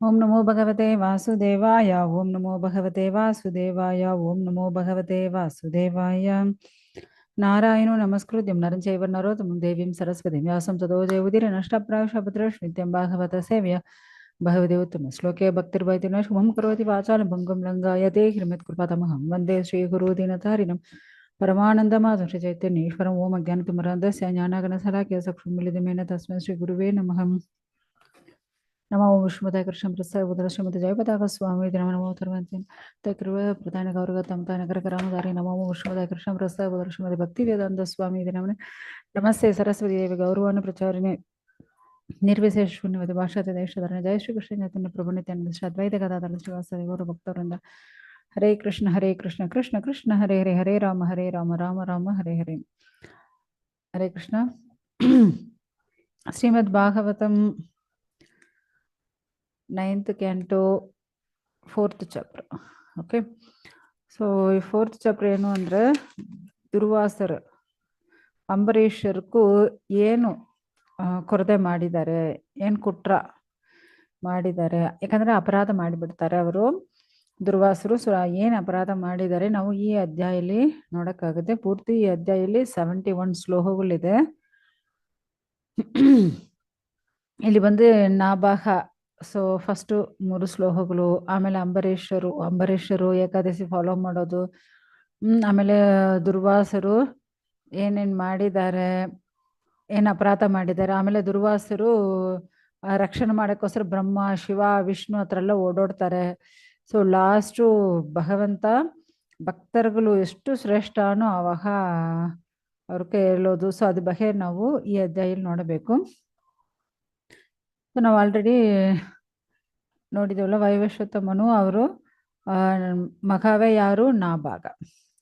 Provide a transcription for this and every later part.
ಓಂ ನಮೋ ಭಗವತೆ ವಾಸುದೇವಾಯ ಓಂ ನಮೋ ಭಗವತೆ ವಾಸುದೇವಾಯ ಓಂ ನಮೋ ಭಗವತೆ ವಾಸುದೇವಾಯ ನಾರಾಯಣೋ ನಮಸ್ಕೃತ್ಯಂ ನರಂ ಚೈವ ನರೋತ್ತಮಂ ದೇವೀಂ ಸರಸ್ವತಿಂ ವ್ಯಾಸಂ ತದೋ ಜಯವುದಿರ ನಷ್ಟಪ್ರಾಯಶಪತ್ರಶ್ರೀ ನಿತ್ಯಂ ಭಾಗವತ ಸೇವ್ಯ ಭಗವತಿ ಉತ್ತಮ ಶ್ಲೋಕೆ ಭಕ್ತಿರ್ಭಯತಿ ನ ಶುಭಂ ಕರೋತಿ ವಾಚಾಲಂ ಭಂಗಂ ಲಂಘಾಯತೆ ಹಿರಮತ್ಕೃಪಾತಮಹಂ ವಂದೇ ಶ್ರೀ ಗುರುದೀನತಾರಿಣಂ ಪರಮಾನಂದಮಾಧವ ಶ್ರೀ ಚೈತನ್ಯೇಶ್ವರಂ ಓಂ ಅಜ್ಞಾನತಿಮರಾಂಧಸ್ಯ ಜ್ಞಾನಾಗಣಸಲಾಖ್ಯ ಚಕ್ಷುರ್ಮಿಲಿತಮೇನ ತಸ್ಮೈ ಶ್ರೀ ಗುರುವೇ ನಮಃ ನಮೋ ವಿಷ್ಣುಪದಾಯ ಕೃಷ್ಣ ಪ್ರಸಾದ ಉದರ ಶ್ರೀಮತಿ ಜಯಪತಾಕ ಸ್ವಾಮಿ ನಮ ನಮೋ ತರುವಂತೆ ತಕೃವ ಪ್ರಧಾನ ಗೌರವ ತಮ್ಮ ನಗರ ರಾಮಧಾರಿ ನಮೋ ವಿಷ್ಣುಪದಾಯ ಕೃಷ್ಣ ಪ್ರಸಾದ ಉದರ ಶ್ರೀಮತಿ ಭಕ್ತಿ ವೇದಾಂತ ಸ್ವಾಮಿ ನಮನ ನಮಸ್ತೆ ಸರಸ್ವತಿ ದೇವಿ ಗೌರವಾನ ಪ್ರಚಾರಣೆ ನಿರ್ವಿಶೇಷ ಶೂನ್ಯವಾದ ಭಾಷಾತ ದೇಶಧಾರಣ ಜಯ ಶ್ರೀ ಕೃಷ್ಣ ಚೈತನ್ಯ ಪ್ರಭು ನಿತ್ಯಾನಂದ ಶ್ರೀ ಅದ್ವೈತ ಗದಾಧರ ಶ್ರೀವಾಸ ಗೌರವ ಭಕ್ತವೃಂದ ಹರೇ ಕೃಷ್ಣ ಕೃಷ್ಣ ಕೃಷ್ಣ ಹರೇ ಹರೇ ಹರೇ ರಾಮ ರಾಮ ರಾಮ ಹರೇ ಹರೇ ಹರೇ ಕೃಷ್ಣ ಶ್ರೀಮದ್ Bhagavatam 9th canto 4th chapter. Okay, so ಈ 4th chapter ಏನು ಅಂದ್ರೆ ದುರ್ವಾಸರು ಅಂಬರೀಷರ್ಗೂ ಏನು ಕೊರತೆ ಮಾಡಿದ್ದಾರೆ, ಏನು ಕುಟ್ರ ಮಾಡಿದ್ದಾರೆ, ಯಾಕಂದ್ರೆ ಅಪರಾಧ ಮಾಡಿಬಿಡ್ತಾರೆ ಅವರು ದುರ್ವಾಸರು. ಸೊ ಏನು ಅಪರಾಧ ಮಾಡಿದ್ದಾರೆ ನಾವು ಈ ಅಧ್ಯಾಯದಲ್ಲಿ ನೋಡಕ್ಕಾಗುತ್ತೆ. ಪೂರ್ತಿ ಈ ಅಧ್ಯಾಯದಲ್ಲಿ 71 ಶ್ಲೋಕಗಳಿದೆ. ಇಲ್ಲಿ ಬಂದು ನಾಭಾಗ, ಸೊ ಫಸ್ಟ್ 3 ಶ್ಲೋಕಗಳು, ಆಮೇಲೆ ಅಂಬರೀಷರು ಏಕಾದಶಿ ಫಾಲೋ ಮಾಡೋದು, ಆಮೇಲೆ ದುರ್ವಾಸರು ಏನೇನ್ ಮಾಡಿದ್ದಾರೆ, ಏನ್ ಅಪರಾಧ ಮಾಡಿದ್ದಾರೆ, ಆಮೇಲೆ ದುರ್ವಾಸರು ರಕ್ಷಣೆ ಮಾಡಕ್ಕೋಸ್ಕರ ಬ್ರಹ್ಮ ಶಿವ ವಿಷ್ಣು ಹತ್ರ ಎಲ್ಲ ಓಡಾಡ್ತಾರೆ. ಸೊ ಲಾಸ್ಟು ಭಗವಂತ ಭಕ್ತರುಗಳು ಎಷ್ಟು ಶ್ರೇಷ್ಠನೋ ಅವಾಗ ಅವ್ರಿಗೆ ಹೇಳೋದು. ಸೊ ಅದ್ರ ಬಗ್ಗೆ ನಾವು ಈ ಅಧ್ಯಾಯದಲ್ಲಿ ನೋಡಬೇಕು. ಸೊ ನಾವು ಆಲ್ರೆಡಿ ನೋಡಿದೇವಲ್ಲ, ವೈವಸ್ವತಮನು ಅವರು ಮಗವೇ ಯಾರು? ನಾಭಾಗ.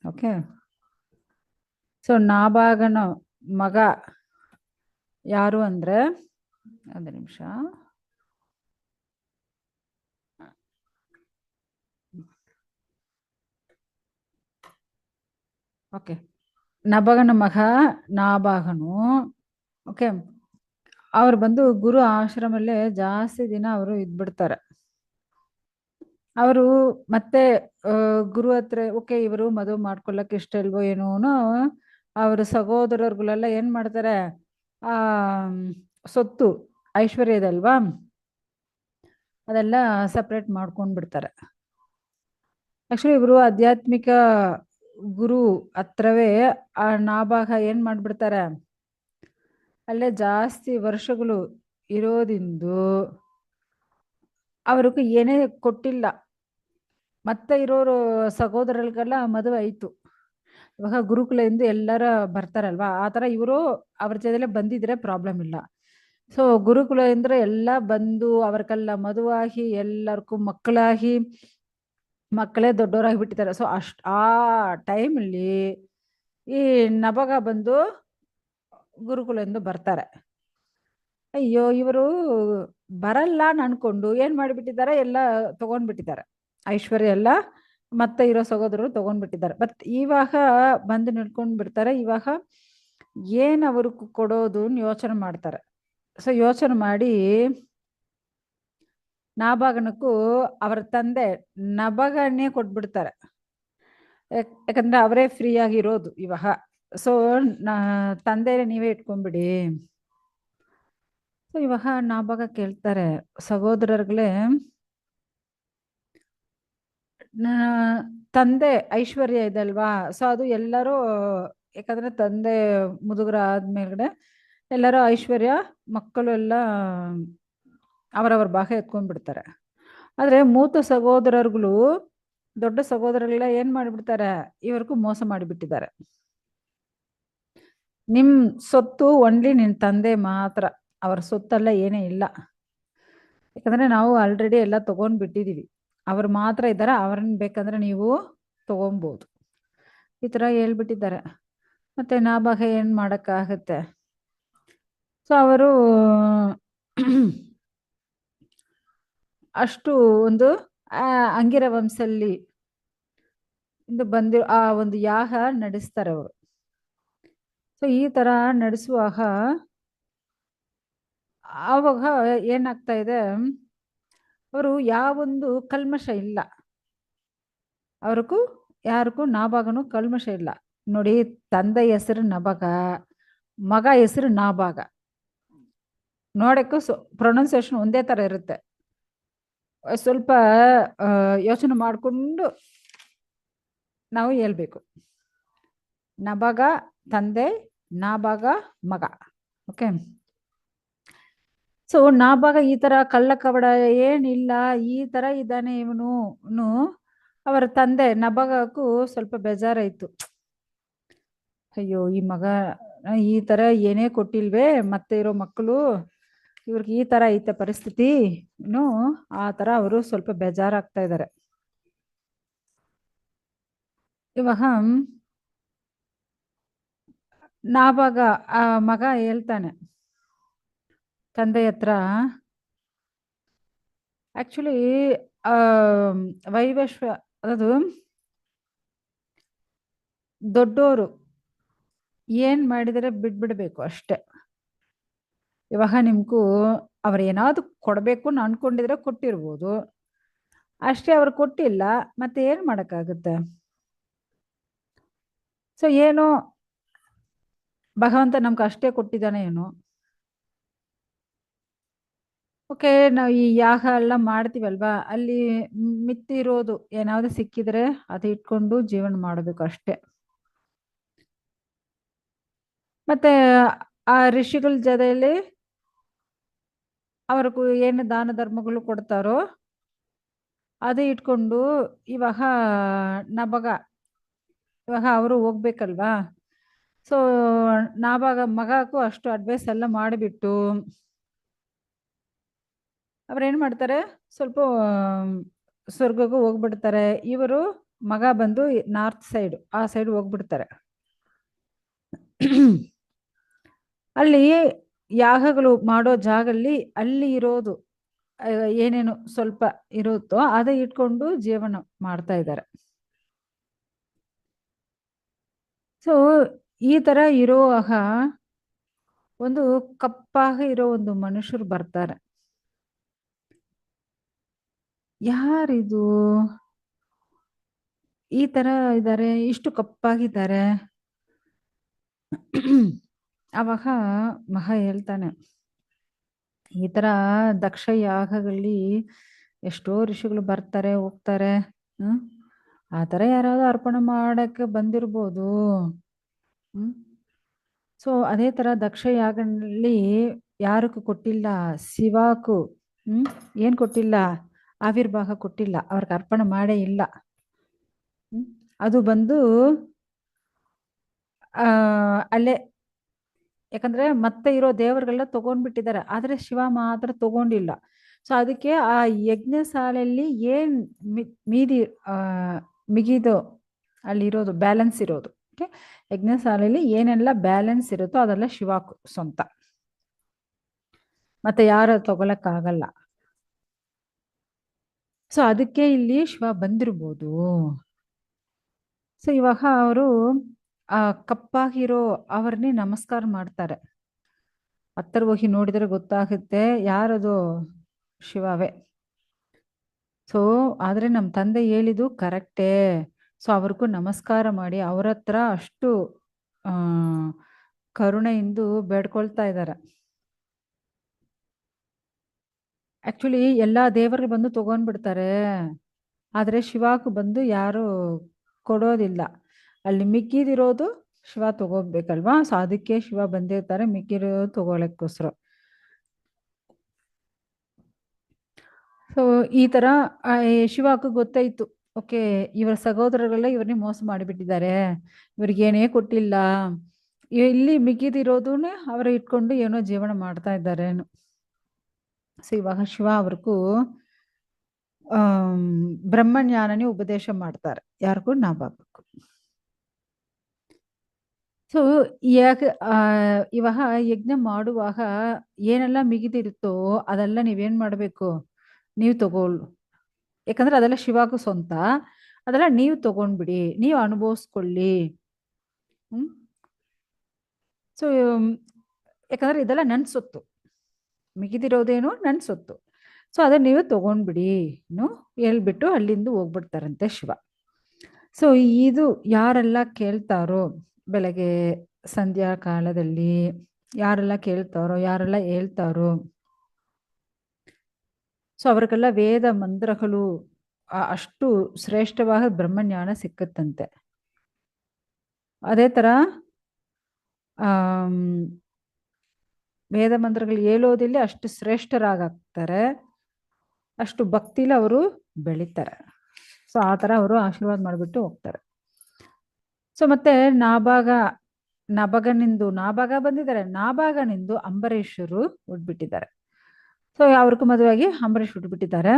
ಓಕೆ, ಸೊ ನಾಭಾಗನ ಮಗ ಯಾರು ಅಂದ್ರೆ, ಒಂದು ನಿಮಿಷ, ಓಕೆ, ನಭಗನ ಮಗ ನಾಭಾಗನು. ಓಕೆ, ಅವ್ರು ಬಂದು ಗುರು ಆಶ್ರಮಲ್ಲೇ ಜಾಸ್ತಿ ದಿನ ಅವರು ಇದ್ಬಿಡ್ತಾರೆ. ಅವರು ಮತ್ತೆ ಗುರು ಹತ್ರ ಓಕೆ ಇವರು ಮದುವೆ ಮಾಡ್ಕೊಳ್ಳಕ್ ಇಷ್ಟ ಇಲ್ವೋ ಏನೋ, ಅವ್ರ ಸಹೋದರರುಗಳೆಲ್ಲ ಏನ್ ಮಾಡ್ತಾರೆ, ಸೊತ್ತು ಐಶ್ವರ್ಯ ಇದಲ್ವಾ ಅದೆಲ್ಲ ಸಪ್ರೇಟ್ ಮಾಡ್ಕೊಂಡ್ ಬಿಡ್ತಾರೆ. ಆಕ್ಚುಲಿ ಇವರು ಆಧ್ಯಾತ್ಮಿಕ ಗುರು ಹತ್ರವೇ ಆ ನಾಭಾಗ ಏನ್ ಮಾಡ್ಬಿಡ್ತಾರೆ, ಅಲ್ಲೇ ಜಾಸ್ತಿ ವರ್ಷಗಳು ಇರೋದಿಂದು ಅವ್ರಿಗೆ ಏನೇ ಕೊಟ್ಟಿಲ್ಲ. ಮತ್ತೆ ಇರೋರು ಸಹೋದರರಿಗೆಲ್ಲ ಮದುವೆ ಆಯ್ತು. ಇವಾಗ ಗುರುಕುಲದಿಂದ ಎಲ್ಲರ ಬರ್ತಾರಲ್ವಾ, ಆ ಥರ ಇವರು ಅವ್ರ ಜೊತೆಲೆ ಬಂದಿದ್ರೆ ಪ್ರಾಬ್ಲಮ್ ಇಲ್ಲ. ಸೊ ಗುರುಕುಲದಿಂದ ಎಲ್ಲ ಬಂದು ಅವ್ರಿಗೆಲ್ಲ ಮದುವಾಗಿ ಎಲ್ಲರಿಗೂ ಮಕ್ಕಳೇ ದೊಡ್ಡವರಾಗಿ ಬಿಟ್ಟಿದ್ದಾರೆ. ಸೊ ಆ ಟೈಮಲ್ಲಿ ಈ ನಭಗ ಬಂದು ಗುರುಕುಲದಿಂದ ಬರ್ತಾರೆ. ಅಯ್ಯೋ ಇವರು ಬರಲ್ಲ ಅನ್ಕೊಂಡು ಏನ್ ಮಾಡಿಬಿಟ್ಟಿದ್ದಾರೆ, ಎಲ್ಲ ತಗೊಂಡ್ಬಿಟ್ಟಿದ್ದಾರೆ ಐಶ್ವರ್ಯ ಎಲ್ಲ, ಮತ್ತೆ ಇರೋ ಸಹೋದರರು ತಗೊಂಡ್ಬಿಟ್ಟಿದ್ದಾರೆ. ಬಟ್ ಇವಾಗ ಬಂದು ನಿಡ್ಕೊಂಡ್ ಬಿಡ್ತಾರೆ. ಇವಾಗ ಏನ್ ಅವ್ರಿಗೆ ಕೊಡೋದು ಯೋಚನೆ ಮಾಡ್ತಾರೆ. ಸೊ ಯೋಚನೆ ಮಾಡಿ ನಾಭಾಗನಕ್ಕೂ ಅವರ ತಂದೆ ನಭಗನ್ನೇ ಕೊಟ್ಬಿಡ್ತಾರೆ. ಯಾಕಂದ್ರೆ ಅವರೇ ಫ್ರೀ ಆಗಿರೋದು ಇವಾಗ. ಸೊ ತಂದೆ ನೀವೇ ಇಟ್ಕೊಂಡ್ಬಿಡಿ. ಸೊ ಇವಾಗ ನಾಭಾಗ ಕೇಳ್ತಾರೆ, ಸಹೋದರர்களே, ತಂದೆ ಐಶ್ವರ್ಯ ಇದಲ್ವಾ, ಸೊ ಅದು ಎಲ್ಲರೂ, ಯಾಕಂದ್ರೆ ತಂದೆ ಮುದುಗರ ಆದ್ಮೇಲೆ ಎಲ್ಲರೂ ಐಶ್ವರ್ಯ ಮಕ್ಕಳು ಎಲ್ಲ ಅವರವ್ರ ಭಾಗ ಎತ್ಕೊಂಡ್ಬಿಡ್ತಾರೆ. ಆದ್ರೆ ಮೂತ ಸಹೋದರರುಗಳು, ದೊಡ್ಡ ಸಹೋದರರೆಲ್ಲ ಏನ್ ಮಾಡಿಬಿಡ್ತಾರೆ, ಇವರಿಗೂ ಮೋಸ ಮಾಡಿಬಿಟ್ಟಿದ್ದಾರೆ. ನಿಮ್ ಸೊತ್ತು ಒನ್ಲಿ ನಿನ್ ತಂದೆ ಮಾತ್ರ, ಅವರ ಸೊತ್ತೆಲ್ಲ ಏನೇ ಇಲ್ಲ. ಯಾಕಂದ್ರೆ ನಾವು ಆಲ್ರೆಡಿ ಎಲ್ಲ ತಗೊಂಡ್ಬಿಟ್ಟಿದೀವಿ, ಅವ್ರು ಮಾತ್ರ ಇದ್ದಾರೆ, ಅವ್ರನ್ನ ಬೇಕಂದ್ರೆ ನೀವು ತಗೊಬೋದು, ಈ ತರ ಹೇಳ್ಬಿಟ್ಟಿದ್ದಾರೆ. ಮತ್ತೆ ನಾಭಾಗ ಏನ್ ಮಾಡಕ್ಕಾಗತ್ತೆ. ಸೊ ಅವರು ಅಷ್ಟು ಒಂದು ಅಂಗಿರ ವಂಶಲ್ಲಿ ಬಂದಿರೋ ಆ ಒಂದು ಯಾಗ ನಡೆಸ್ತಾರೆ ಅವರು. ಸೊ ಈ ತರ ನಡೆಸುವಾಗ ಆವಾಗ ಏನಾಗ್ತಾ ಇದೆ, ಅವರು ಯಾವೊಂದು ಕಲ್ಮಶ ಇಲ್ಲ, ಅವ್ರಿಗೂ ಯಾರಿಗೂ ನಾಭಾಗನು ಕಲ್ಮಶ ಇಲ್ಲ. ನೋಡಿ, ತಂದೆ ಹೆಸರು ನಭಗ, ಮಗ ಹೆಸರು ನಾಭಾಗ. ನೋಡಕ್ಕೂ ಪ್ರೊನೌನ್ಸಿಯೇಷನ್ ಒಂದೇ ತರ ಇರುತ್ತೆ. ಸ್ವಲ್ಪ ಯೋಚನೆ ಮಾಡಿಕೊಂಡು ನಾವು ಹೇಳ್ಬೇಕು. ನಭಗ ತಂದೆ, ನಾಭಾಗ ಮಗ. ಓಕೆ. ಸೊ ನಾಭಾಗ ಈ ತರ ಕಳ್ಳ ಕವಡ ಏನಿಲ್ಲ, ಈ ತರ ಇದ್ದಾನೆ ಇವನು. ಅವರ ತಂದೆ ನಭಗಕ್ಕೂ ಸ್ವಲ್ಪ ಬೇಜಾರಾಯ್ತು. ಅಯ್ಯೋ, ಈ ಮಗ ಈ ತರ ಏನೇ ಕೊಟ್ಟಿಲ್ವೇ, ಮತ್ತೆ ಇರೋ ಮಕ್ಕಳು ಇವ್ರಿಗೆ ಈ ತರ ಐತೆ ಪರಿಸ್ಥಿತಿ. ಆ ತರ ಅವರು ಸ್ವಲ್ಪ ಬೇಜಾರಾಗ್ತಾ ಇದ್ದಾರೆ. ಇವಾಗ ನಾಭಾಗ ಆ ಮಗ ಹೇಳ್ತಾನೆ ತಂದೆ ಹತ್ರ, ಆಕ್ಚುಲಿ ವೈವಶ್ವ ಅದು ದೊಡ್ಡೋರು ಏನ್ ಮಾಡಿದರೆ ಬಿಡ್ಬಿಡ್ಬೇಕು ಅಷ್ಟೆ. ಇವಾಗ ನಿಮ್ಗೂ ಅವ್ರು ಏನಾದ್ರು ಕೊಡ್ಬೇಕು ಅನ್ಕೊಂಡಿದ್ರೆ ಕೊಟ್ಟಿರ್ಬೋದು, ಅಷ್ಟೇ. ಅವ್ರು ಕೊಟ್ಟಿಲ್ಲ, ಮತ್ತೆ ಏನ್ ಮಾಡಕ್ಕಾಗುತ್ತೆ? ಸೊ ಏನೋ ಭಗವಂತ ನಮ್ಗೆ ಅಷ್ಟೇ ಕೊಟ್ಟಿದ್ದಾನೆ ಏನೋ. ಓಕೆ, ನಾವು ಈ ಯಾಗ ಎಲ್ಲ ಮಾಡ್ತೀವಲ್ವಾ, ಅಲ್ಲಿ ಮಿತ್ತಿರೋದು ಏನಾದ್ರು ಸಿಕ್ಕಿದ್ರೆ ಅದು ಇಟ್ಕೊಂಡು ಜೀವನ ಮಾಡಬೇಕು ಅಷ್ಟೇ. ಮತ್ತೆ ಆ ಋಷಿಗಳ ಜೊತೆಯಲ್ಲಿ ಅವ್ರಿಗೂ ಏನು ದಾನ ಧರ್ಮಗಳು ಕೊಡ್ತಾರೋ ಅದೇ ಇಟ್ಕೊಂಡು ಇವಾಗ ನಭಗ ಇವಾಗ ಅವರು ಹೋಗ್ಬೇಕಲ್ವಾ. ಸೊ ನಾಭಾಗ ಮಗಕ್ಕೂ ಅಷ್ಟು ಅಡ್ವೈಸ್ ಎಲ್ಲ ಮಾಡಿಬಿಟ್ಟು ಅವ್ರೇನ್ ಮಾಡ್ತಾರೆ, ಸ್ವಲ್ಪ ಸ್ವರ್ಗಕ್ಕೂ ಹೋಗ್ಬಿಡ್ತಾರೆ. ಇವರು ಮಗ ಬಂದು ನಾರ್ತ್ ಸೈಡ್, ಆ ಸೈಡ್ ಹೋಗ್ಬಿಡ್ತಾರೆ. ಅಲ್ಲಿ ಯಾಗಗಳು ಮಾಡೋ ಜಾಗಲ್ಲಿ ಅಲ್ಲಿ ಇರೋದು ಏನೇನು ಸ್ವಲ್ಪ ಇರುತ್ತೋ ಅದೇ ಇಟ್ಕೊಂಡು ಜೀವನ ಮಾಡ್ತಾ ಇದ್ದಾರೆ. ಸೊ ಈ ತರ ಇರುವಾಗ ಒಂದು ಕಪ್ಪಾಗಿ ಇರೋ ಒಂದು ಮನುಷ್ಯರು ಬರ್ತಾರೆ. ಯಾರಿದು ಈ ತರ ಇದ್ದಾರೆ, ಇಷ್ಟು ಕಪ್ಪಾಗಿದ್ದಾರೆ? ಅವಾಗ ಮಹ ಹೇಳ್ತಾನೆ, ಈ ತರ ದಕ್ಷ ಯಾಗಗಳಲ್ಲಿ ಎಷ್ಟೋ ಋಷಿಗಳು ಬರ್ತಾರೆ ಹೋಗ್ತಾರೆ. ಆ ತರ ಯಾರಾದ್ರೂ ಅರ್ಪಣೆ ಮಾಡಕ್ಕೆ ಬಂದಿರ್ಬೋದು. ಸೊ ಅದೇ ತರ ದಕ್ಷ ಯಾಗದಲ್ಲಿ ಯಾರಕ್ಕೂ ಕೊಟ್ಟಿಲ್ಲ, ಶಿವಾಕು ಏನ್ ಕೊಟ್ಟಿಲ್ಲ, ಆವಿರ್ಭಾಗ ಕೊಟ್ಟಿಲ್ಲ, ಅವ್ರಿಗೆ ಅರ್ಪಣೆ ಮಾಡೇ ಇಲ್ಲ. ಅದು ಬಂದು ಅಲ್ಲೇ, ಯಾಕಂದ್ರೆ ಮತ್ತೆ ಇರೋ ದೇವರುಗಳನ್ನ ತಗೊಂಡ್ಬಿಟ್ಟಿದ್ದಾರೆ, ಆದ್ರೆ ಶಿವ ಮಾತ್ರ ತಗೊಂಡಿಲ್ಲ. ಸೊ ಅದಕ್ಕೆ ಆ ಯಜ್ಞ ಶಾಲೆಯಲ್ಲಿ ಏನ್ ಮೀದಿ ಮಿಗಿದು ಅಲ್ಲಿರೋದು ಬ್ಯಾಲೆನ್ಸ್ ಇರೋದು, ಓಕೆ, ಯಜ್ಞ ಶಾಲೆಯಲ್ಲಿ ಏನೆಲ್ಲ ಬ್ಯಾಲೆನ್ಸ್ ಇರುತ್ತೋ ಅದೆಲ್ಲ ಶಿವಾಕು ಸ್ವಂತ, ಮತ್ತೆ ಯಾರು ತಗೊಳಕ್ಕಾಗಲ್ಲ. ಸೊ ಅದಕ್ಕೆ ಇಲ್ಲಿ ಶಿವ ಬಂದಿರ್ಬೋದು. ಸೊ ಇವಾಗ ಅವರು ಆ ಕಪ್ಪಾಗಿರೋ ಅವ್ರನ್ನೇ ನಮಸ್ಕಾರ ಮಾಡ್ತಾರೆ. ಹತ್ತರ ಹೋಗಿ ನೋಡಿದ್ರೆ ಗೊತ್ತಾಗುತ್ತೆ ಯಾರದು, ಶಿವವೇ. ಸೊ ಆದ್ರೆ ನಮ್ಮ ತಂದೆ ಹೇಳಿದ್ದು ಕರೆಕ್ಟೇ. ಸೊ ಅವ್ರಿಗೂ ನಮಸ್ಕಾರ ಮಾಡಿ ಅವ್ರ ಹತ್ರ ಅಷ್ಟು ಕರುಣೆಯಿಂದ ಬೇಡ್ಕೊಳ್ತಾ ಇದ್ದಾರೆ. ಆಕ್ಚುಲಿ ಎಲ್ಲಾ ದೇವರು ಬಂದು ತಗೊಂಡ್ಬಿಡ್ತಾರೆ, ಆದ್ರೆ ಶಿವಾಕು ಬಂದು ಯಾರು ಕೊಡೋದಿಲ್ಲ. ಅಲ್ಲಿ ಮಿಕ್ಕಿದಿರೋದು ಶಿವ ತಗೋಬೇಕಲ್ವಾ. ಸೊ ಅದಕ್ಕೆ ಶಿವ ಬಂದಿರ್ತಾರೆ ಮಿಕ್ಕಿರೋದು ತಗೊಳಕ್ಕೋಸ್ಕರ. ಸೊ ಈ ತರ ಶಿವಾಕು ಗೊತ್ತಾಯ್ತು, ಓಕೆ ಇವರ ಸಹೋದರರೆಲ್ಲ ಇವ್ರನ್ನೇ ಮೋಸ ಮಾಡಿಬಿಟ್ಟಿದ್ದಾರೆ, ಇವ್ರಿಗೇನೇ ಕೊಟ್ಟಿಲ್ಲ, ಇಲ್ಲಿ ಮಿಕ್ಕಿದಿರೋದನ್ನೇ ಅವರು ಇಟ್ಕೊಂಡು ಏನೋ ಜೀವನ ಮಾಡ್ತಾ ಇದ್ದಾರೆ. ಸೊ ಇವಾಗ ಶಿವ ಅವ್ರಿಗೂ ಬ್ರಹ್ಮಜ್ಞಾನನೇ ಉಪದೇಶ ಮಾಡ್ತಾರೆ, ಯಾರಿಗೂ ನಾಭಾಗಕ್ಕೂ. ಸೊ ಇವಾಗ ಯಜ್ಞ ಮಾಡುವಾಗ ಏನೆಲ್ಲ ಮಿಗಿದಿರುತ್ತೋ ಅದೆಲ್ಲ ನೀವೇನ್ ಮಾಡ್ಬೇಕು, ನೀವು ತಗೊಳ್ಳು. ಯಾಕಂದ್ರೆ ಅದೆಲ್ಲ ಶಿವಾಗೂ ಸ್ವಂತ, ಅದೆಲ್ಲ ನೀವು ತಗೊಂಡ್ಬಿಡಿ, ನೀವು ಅನುಭವಿಸ್ಕೊಳ್ಳಿ. ಸೊ ಯಾಕಂದ್ರೆ ಇದೆಲ್ಲ ನನ್ ಸೊತ್ತು, ಮಿಗಿದಿರೋದೇನು ನನ್ ಸೊತ್ತು. ಸೊ ಅದನ್ನ ನೀವು ತಗೊಂಡ್ಬಿಡಿ ಹೇಳ್ಬಿಟ್ಟು ಅಲ್ಲಿಂದ ಹೋಗ್ಬಿಡ್ತಾರಂತೆ ಶಿವ. ಸೊ ಇದು ಯಾರೆಲ್ಲ ಕೇಳ್ತಾರೋ ಬೆಳಗ್ಗೆ ಸಂಧ್ಯಾ ಕಾಲದಲ್ಲಿ, ಯಾರೆಲ್ಲ ಕೇಳ್ತಾರೋ, ಯಾರೆಲ್ಲ ಹೇಳ್ತಾರೋ, ಸೊ ಅವ್ರಿಗೆಲ್ಲ ವೇದ ಮಂತ್ರಗಳು ಅಷ್ಟು ಶ್ರೇಷ್ಠವಾದ ಬ್ರಹ್ಮಜ್ಞಾನ ಸಿಕ್ಕತ್ತಂತೆ. ಅದೇ ತರ ವೇದ ಮಂತ್ರಗಳು ಹೇಳೋದಿಲ್ಲ, ಅಷ್ಟು ಶ್ರೇಷ್ಠರಾಗ್ತಾರೆ, ಅಷ್ಟು ಭಕ್ತಿಲಿ ಅವರು ಬೆಳೀತಾರೆ. ಸೊ ಆ ಥರ ಅವರು ಆಶೀರ್ವಾದ ಮಾಡಿಬಿಟ್ಟು ಹೋಗ್ತಾರೆ. ಸೊ ಮತ್ತೆ ನಾಭಾಗ ಬಂದಿದ್ದಾರೆ. ನಾಭಾಗನಿಂದು ಅಂಬರೀಷರು ಹುಟ್ಬಿಟ್ಟಿದ್ದಾರೆ. ಸೊ ಅವ್ರಿಗೂ ಮದುವೆಯಾಗಿ ಅಂಬರೀಷ್ ಹುಟ್ಬಿಟ್ಟಿದ್ದಾರೆ.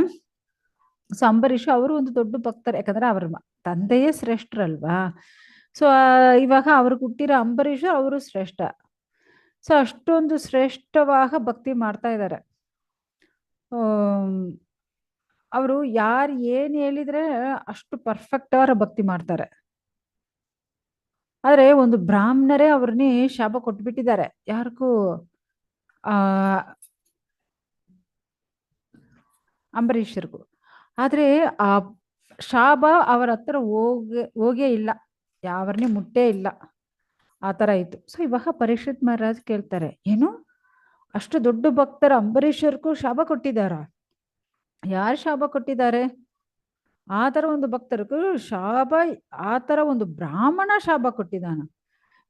ಸೊ ಅಂಬರೀಷ್ ಅವರು ಒಂದು ದೊಡ್ಡ ಭಕ್ತರು, ಯಾಕಂದ್ರೆ ಅವ್ರ ತಂದೆಯೇ ಶ್ರೇಷ್ಠರಲ್ವಾ. ಸೊ ಇವಾಗ ಅವ್ರಿಗೆ ಹುಟ್ಟಿರೋ ಅಂಬರೀಷ್ ಅವರು ಶ್ರೇಷ್ಠ. ಸೊ ಅಷ್ಟೊಂದು ಶ್ರೇಷ್ಠವಾದ ಭಕ್ತಿ ಮಾಡ್ತಾ ಇದ್ದಾರೆ. ಅವರು ಯಾರು ಏನ್ ಹೇಳಿದ್ರೆ ಅಷ್ಟು ಪರ್ಫೆಕ್ಟ್ ಅವರ ಭಕ್ತಿ ಮಾಡ್ತಾರೆ. ಆದ್ರೆ ಒಂದು ಬ್ರಾಹ್ಮಣರೇ ಅವ್ರನ್ನೇ ಶಾಪ ಕೊಟ್ಬಿಟ್ಟಿದ್ದಾರೆ. ಯಾರಿಗೂ ಅಂಬರೀಷರ್ಗೂ. ಆದ್ರೆ ಆ ಶಾಪ ಅವರ ಹತ್ರ ಹೋಗೇ ಇಲ್ಲ, ಯಾವರನ್ನೇ ಮುಟ್ಟೇ ಇಲ್ಲ, ಆ ತರ ಇತ್ತು. ಸೊ ಇವಾಗ ಪರೀಕ್ಷಿತ್ ಮಹಾರಾಜ್ ಕೇಳ್ತಾರೆ, ಏನು ಅಷ್ಟು ದೊಡ್ಡ ಭಕ್ತರ ಅಂಬರೀಷರ್ಗೂ ಶಾಪ ಕೊಟ್ಟಿದಾರ? ಯಾರು ಶಾಪ ಕೊಟ್ಟಿದ್ದಾರೆ? ಆ ತರ ಒಂದು ಭಕ್ತರಿಗೂ ಶಾಪ, ಆ ತರ ಒಂದು ಬ್ರಾಹ್ಮಣ ಶಾಪ ಕೊಟ್ಟಿದ್ದಾನ?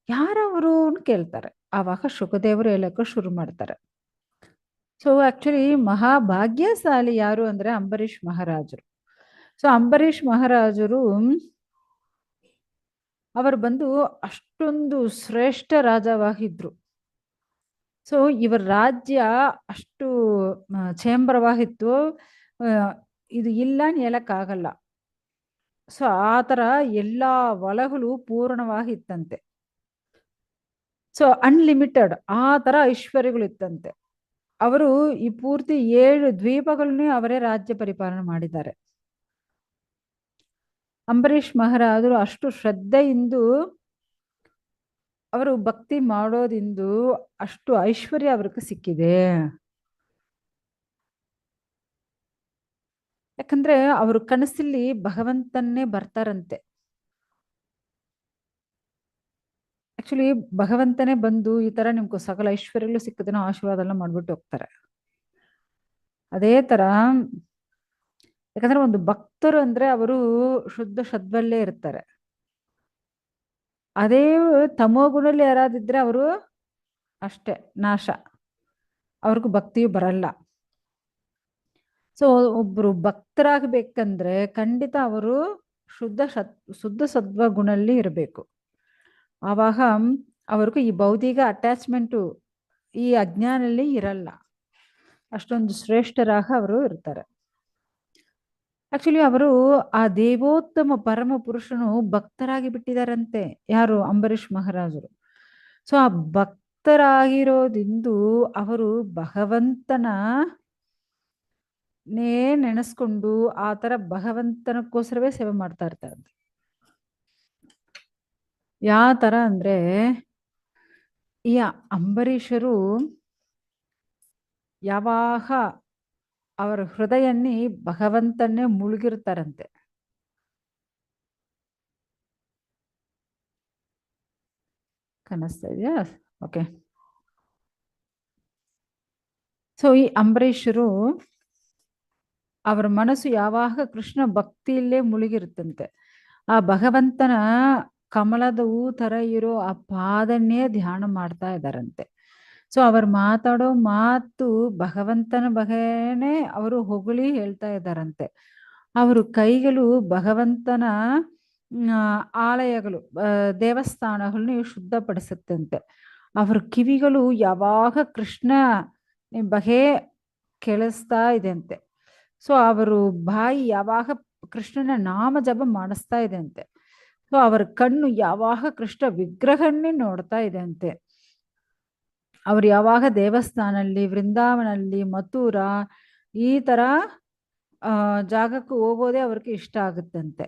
ಯಾರವರು ಕೇಳ್ತಾರೆ. ಆವಾಗ ಶುಕದೇವರು ಹೇಳಕ್ಕೂ ಶುರು ಮಾಡ್ತಾರೆ. ಸೊ ಆಕ್ಚುಲಿ ಮಹಾಭಾಗ್ಯಶಾಲಿ ಯಾರು ಅಂದ್ರೆ ಅಂಬರೀಷ್ ಮಹಾರಾಜರು. ಸೊ ಅಂಬರೀಷ್ ಮಹಾರಾಜರು ಅವರು ಬಂದು ಅಷ್ಟೊಂದು ಶ್ರೇಷ್ಠ ರಾಜವಾಗಿದ್ರು. ಸೊ ಇವರ ರಾಜ್ಯ ಅಷ್ಟು ಚೇಂಬರವಾಗಿತ್ತು, ಇದು ಇಲ್ಲ ಅಂತ ಹೇಳಕ್ಕಾಗಲ್ಲ. ಸೊ ಆ ತರ ಎಲ್ಲಾ ಒಳಗಳು ಪೂರ್ಣವಾಗಿತ್ತಂತೆ. ಸೊ ಅನ್ಲಿಮಿಟೆಡ್ ಆ ತರ ಐಶ್ವರ್ಯಗಳು ಇತ್ತಂತೆ. ಅವರು ಈ ಪೂರ್ತಿ 7 ದ್ವೀಪಗಳನ್ನೇ ಅವರೇ ರಾಜ್ಯ ಪರಿಪಾಲನೆ ಮಾಡಿದ್ದಾರೆ. ಅಂಬರೀಷ್ ಮಹಾರಾಜರು ಅಷ್ಟು ಶ್ರದ್ಧೆಯಿಂದ ಅವರು ಭಕ್ತಿ ಮಾಡೋದಿಂದು ಅಷ್ಟು ಐಶ್ವರ್ಯ ಅವ್ರಿಗೆ ಸಿಕ್ಕಿದೆ. ಯಾಕಂದ್ರೆ ಅವರು ಕನಸಲ್ಲಿ ಭಗವಂತನ್ನೇ ಬರ್ತಾರಂತೆ. ಆಕ್ಚುಲಿ ಭಗವಂತನೇ ಬಂದು ಈ ತರ ನಿಮ್ಗೆ ಸಕಲ ಐಶ್ವರ್ಯಗಳು ಸಿಕ್ಕದನ್ನ ಆಶೀರ್ವಾದ ಎಲ್ಲ ಮಾಡ್ಬಿಟ್ಟು ಹೋಗ್ತಾರೆ. ಅದೇ ತರ ಯಾಕಂದ್ರೆ ಒಂದು ಭಕ್ತರು ಅಂದ್ರೆ ಅವರು ಶುದ್ಧ ಸದ್ವಲ್ಲೇ ಇರ್ತಾರೆ. ಅದೇ ತಮೋಗುಣದಲ್ಲಿ ಯಾರಾದಿದ್ರೆ ಅವರು ಅಷ್ಟೇ ನಾಶ, ಅವ್ರಿಗೂ ಭಕ್ತಿಯು ಬರಲ್ಲ. ಸೊ ಒಬ್ರು ಭಕ್ತರಾಗಬೇಕಂದ್ರೆ ಖಂಡಿತ ಅವರು ಶುದ್ಧ ಸದ್ವ ಗುಣಲ್ಲಿ ಇರಬೇಕು. ಆವಾಗ ಅವ್ರಿಗೂ ಈ ಭೌತಿಕ ಅಟ್ಯಾಚ್ಮೆಂಟು ಈ ಅಜ್ಞಾನಲ್ಲಿ ಇರಲ್ಲ. ಅಷ್ಟೊಂದು ಶ್ರೇಷ್ಠರಾಗ ಅವರು ಇರ್ತಾರೆ. ಆಕ್ಚುಲಿ ಅವರು ಆ ದೇವೋತ್ತಮ ಪರಮ ಪುರುಷನು ಭಕ್ತರಾಗಿ ಬಿಟ್ಟಿದಾರಂತೆ, ಯಾರು? ಅಂಬರೀಷ್ ಮಹಾರಾಜರು. ಸೊ ಆ ಭಕ್ತರಾಗಿರೋದಿಂದು ಅವರು ಭಗವಂತನ ನೆನೆಸ್ಕೊಂಡು ಆ ತರ ಭಗವಂತನಕ್ಕೋಸ್ಕರವೇ ಸೇವೆ ಮಾಡ್ತಾ ಇರ್ತಾರೆ. ಯಾವ ತರ ಅಂದ್ರೆ ಈ ಅಂಬರೀಷರು ಯಾವಾಗ ಅವರ ಹೃದಯನ್ನೇ ಭಗವಂತನ್ನೇ ಮುಳುಗಿರ್ತಾರಂತೆ. ಕಾಣಿಸ್ತಾ ಇದೆಯಾ? ಓಕೆ. ಸೊ ಈ ಅಂಬರೀಷರು ಅವರ ಮನಸ್ಸು ಯಾವಾಗ ಕೃಷ್ಣ ಭಕ್ತಿಯಲ್ಲೇ ಮುಳುಗಿರುತ್ತಂತೆ. ಆ ಭಗವಂತನ ಕಮಲದ ಹೂ ತರ ಇರೋ ಆ ಪಾದನ್ನೇ ಧ್ಯಾನ ಮಾಡ್ತಾ ಇದ್ದಾರಂತೆ. ಸೊ ಅವರು ಮಾತಾಡೋ ಮಾತು ಭಗವಂತನ ಬಗ್ಗೆನೇ ಅವರು ಹೊಗಳಿ ಹೇಳ್ತಾ ಇದ್ದಾರಂತೆ. ಅವರು ಕೈಗಳು ಭಗವಂತನ ಆಲಯಗಳು, ದೇವಸ್ಥಾನಗಳನ್ನ ಶುದ್ಧಪಡಿಸುತ್ತಂತೆ. ಅವರ ಕಿವಿಗಳು ಯಾವಾಗ ಕೃಷ್ಣ ಬಗೆ ಕೇಳಿಸ್ತಾ ಇದೆ ಅಂತೆ. ಸೊ ಅವರು ಬಾಯಿ ಯಾವಾಗ ಕೃಷ್ಣನ ನಾಮ ಜಪ ಮಾಡಿಸ್ತಾ ಇದೆ ಅಂತೆ. ಸೊ ಅವರ ಕಣ್ಣು ಯಾವಾಗ ಕೃಷ್ಣ ವಿಗ್ರಹನ್ನೇ ನೋಡ್ತಾ ಇದೆ ಅಂತೆ. ಅವ್ರು ಯಾವಾಗ ದೇವಸ್ಥಾನಲ್ಲಿ, ವೃಂದಾವನಲ್ಲಿ, ಮಥುರಾ ಈ ತರ ಜಾಗಕ್ಕೂ ಹೋಗೋದೇ ಅವ್ರಿಗೆ ಇಷ್ಟ ಆಗುತ್ತಂತೆ.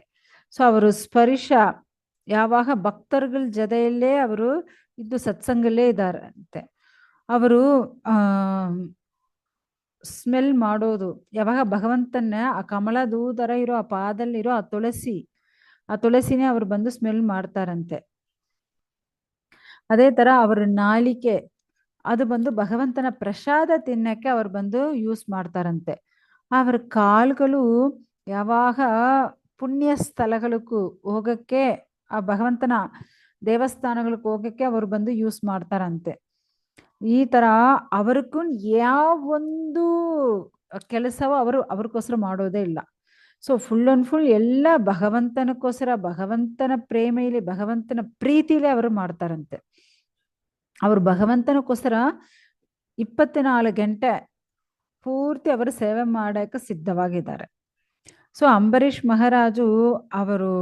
ಸೊ ಅವರು ಸ್ಪರ್ಶ ಯಾವಾಗ ಭಕ್ತರುಗಳ ಜೊತೆಯಲ್ಲೇ ಅವರು ಇದ್ದು ಸತ್ಸಂಗಲ್ಲೇ ಇದ್ದಾರಂತೆ. ಅವರು ಸ್ಮೆಲ್ ಮಾಡೋದು. ಯಾವಾಗ ಭಗವಂತನ ಆ ಕಮಲದೂತರ ಇರೋ ಆ ಪಾದಲ್ಲಿರೋ ಆ ತುಳಸಿನೇ ಅವ್ರು ಬಂದು ಸ್ಮೆಲ್ ಮಾಡ್ತಾರಂತೆ. ಅದೇ ತರ ಅವ್ರ ನಾಲಿಕೆ ಅದು ಬಂದು ಭಗವಂತನ ಪ್ರಸಾದ ತಿನ್ನಕ್ಕೆ ಅವ್ರು ಬಂದು ಯೂಸ್ ಮಾಡ್ತಾರಂತೆ. ಅವ್ರ ಕಾಲ್ಗಳು ಯಾವಾಗ ಪುಣ್ಯ ಸ್ಥಳಗಳಿಗೂ ಹೋಗಕ್ಕೆ, ಆ ಭಗವಂತನ ದೇವಸ್ಥಾನಗಳಿಗೆ ಹೋಗಕ್ಕೆ ಅವ್ರು ಬಂದು ಯೂಸ್ ಮಾಡ್ತಾರಂತೆ. ಈ ತರ ಅವ್ರಿಗೂ ಯಾವೊಂದು ಕೆಲಸವೋ ಅವ್ರಿಗೋಸ್ಕರ ಮಾಡೋದೇ ಇಲ್ಲ. ಸೊ ಫುಲ್ ಅಂಡ್ ಫುಲ್ ಎಲ್ಲ ಭಗವಂತನಕ್ಕೋಸ್ಕರ, ಭಗವಂತನ ಪ್ರೇಮೆಯಲ್ಲಿ, ಭಗವಂತನ ಪ್ರೀತಿಲಿ ಅವರು ಮಾಡ್ತಾರಂತೆ. ಅವರು ಭಗವಂತನಕ್ಕೋಸ್ಕರ 24 ಗಂಟೆ ಪೂರ್ತಿ ಅವರು ಸೇವೆ ಮಾಡಕ್ಕೆ ಸಿದ್ಧವಾಗಿದ್ದಾರೆ. ಸೊ ಅಂಬರೀಷ್ ಮಹಾರಾಜು ಅವರು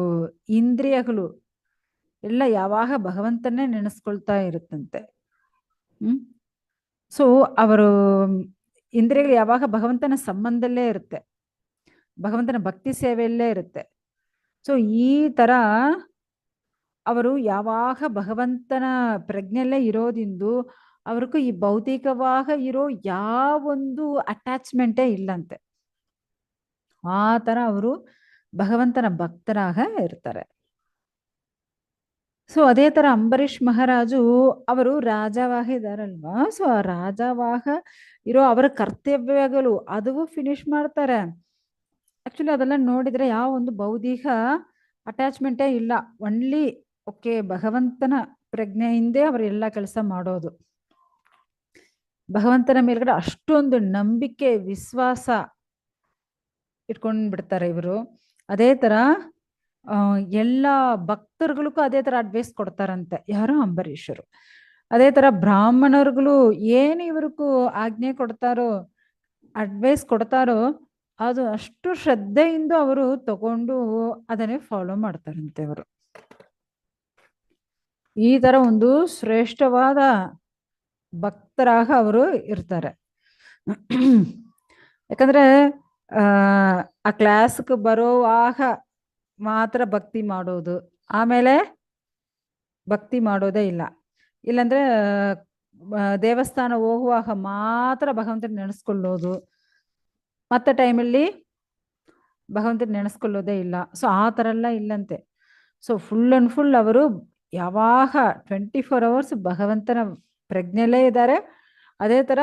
ಇಂದ್ರಿಯಗಳು ಎಲ್ಲ ಯಾವಾಗ ಭಗವಂತನೇ ನೆನೆಸ್ಕೊಳ್ತಾ ಇರುತ್ತಂತೆ. ಸೊ ಅವರು ಇಂದ್ರಿಯಗಳು ಯಾವಾಗ ಭಗವಂತನ ಸಂಬಂಧದಲ್ಲೇ ಇರುತ್ತೆ, ಭಗವಂತನ ಭಕ್ತಿ ಸೇವೆಯಲ್ಲೇ ಇರುತ್ತೆ. ಸೊ ಈ ತರ ಅವರು ಯಾವಾಗ ಭಗವಂತನ ಪ್ರಜ್ಞೆಲ್ಲೇ ಇರೋದಿಂದು ಅವ್ರಿಗೂ ಈ ಭೌತಿಕವಾಗ ಇರೋ ಯಾವೊಂದು ಅಟ್ಯಾಚ್ಮೆಂಟೇ ಇಲ್ಲಂತೆ. ಆ ತರ ಅವರು ಭಗವಂತನ ಭಕ್ತರಾಗ ಇರ್ತಾರೆ. ಸೊ ಅದೇ ತರ ಅಂಬರೀಷ್ ಮಹಾರಾಜು ಅವರು ರಾಜವಾಹ ಇದಾರಲ್ವಾ, ಸೊ ಆ ರಾಜವಾಹ ಇರೋ ಅವರ ಕರ್ತವ್ಯಗಳು ಅದು ಫಿನಿಶ್ ಮಾಡ್ತಾರೆ. ಆಕ್ಚುಲಿ ಅದೆಲ್ಲ ನೋಡಿದ್ರೆ ಯಾವ ಒಂದು ಬೌದ್ಧಿಕ ಅಟ್ಯಾಚ್ಮೆಂಟೇ ಇಲ್ಲ. ಒನ್ಲಿ ಓಕೆ ಭಗವಂತನ ಪ್ರಜ್ಞೆಯಿಂದೇ ಅವರೆಲ್ಲ ಕೆಲಸ ಮಾಡೋದು. ಭಗವಂತನ ಮೇಲ್ಗಡೆ ಅಷ್ಟೊಂದು ನಂಬಿಕೆ ವಿಶ್ವಾಸ ಇಟ್ಕೊಂಡ್ ಬಿಡ್ತಾರೆ ಇವರು. ಅದೇ ತರ ಎಲ್ಲ ಭಕ್ತರುಗಳಿಗೂ ಅದೇ ತರ ಅಡ್ವೈಸ್ ಕೊಡ್ತಾರಂತೆ ಯಾರೋ ಅಂಬರೀಷರು. ಅದೇ ತರ ಬ್ರಾಹ್ಮಣರುಗಳು ಏನು ಇವ್ರಿಗೂ ಆಜ್ಞೆ ಕೊಡ್ತಾರೋ, ಅಡ್ವೈಸ್ ಕೊಡ್ತಾರೋ ಅದು ಅಷ್ಟು ಶ್ರದ್ಧೆಯಿಂದ ಅವರು ತಗೊಂಡು ಅದನ್ನೇ ಫಾಲೋ ಮಾಡ್ತಾರಂತೆ ಅವರು. ಈ ತರ ಒಂದು ಶ್ರೇಷ್ಠವಾದ ಭಕ್ತರಾಗ ಅವರು ಇರ್ತಾರೆ. ಯಾಕಂದ್ರೆ ಆ ಕ್ಲಾಸ್ಗೆ ಬರೋವಾಗ ಮಾತ್ರ ಭಕ್ತಿ ಮಾಡೋದು, ಆಮೇಲೆ ಭಕ್ತಿ ಮಾಡೋದೇ ಇಲ್ಲ. ಇಲ್ಲಾಂದ್ರೆ ದೇವಸ್ಥಾನ ಹೋಗುವಾಗ ಮಾತ್ರ ಭಗವಂತನ ನೆನೆಸ್ಕೊಳ್ಳೋದು, ಮತ್ತೆ ಟೈಮಲ್ಲಿ ಭಗವಂತನ ನೆನೆಸ್ಕೊಳ್ಳೋದೇ ಇಲ್ಲ. ಸೊ ಆ ಥರ ಎಲ್ಲ ಇಲ್ಲಂತೆ. ಸೊ ಫುಲ್ ಅಂಡ್ ಫುಲ್ ಅವರು ಯಾವಾಗ 24 hours ಭಗವಂತನ ಪ್ರಜ್ಞೆಯಲ್ಲೇ ಇದ್ದಾರೆ. ಅದೇ ಥರ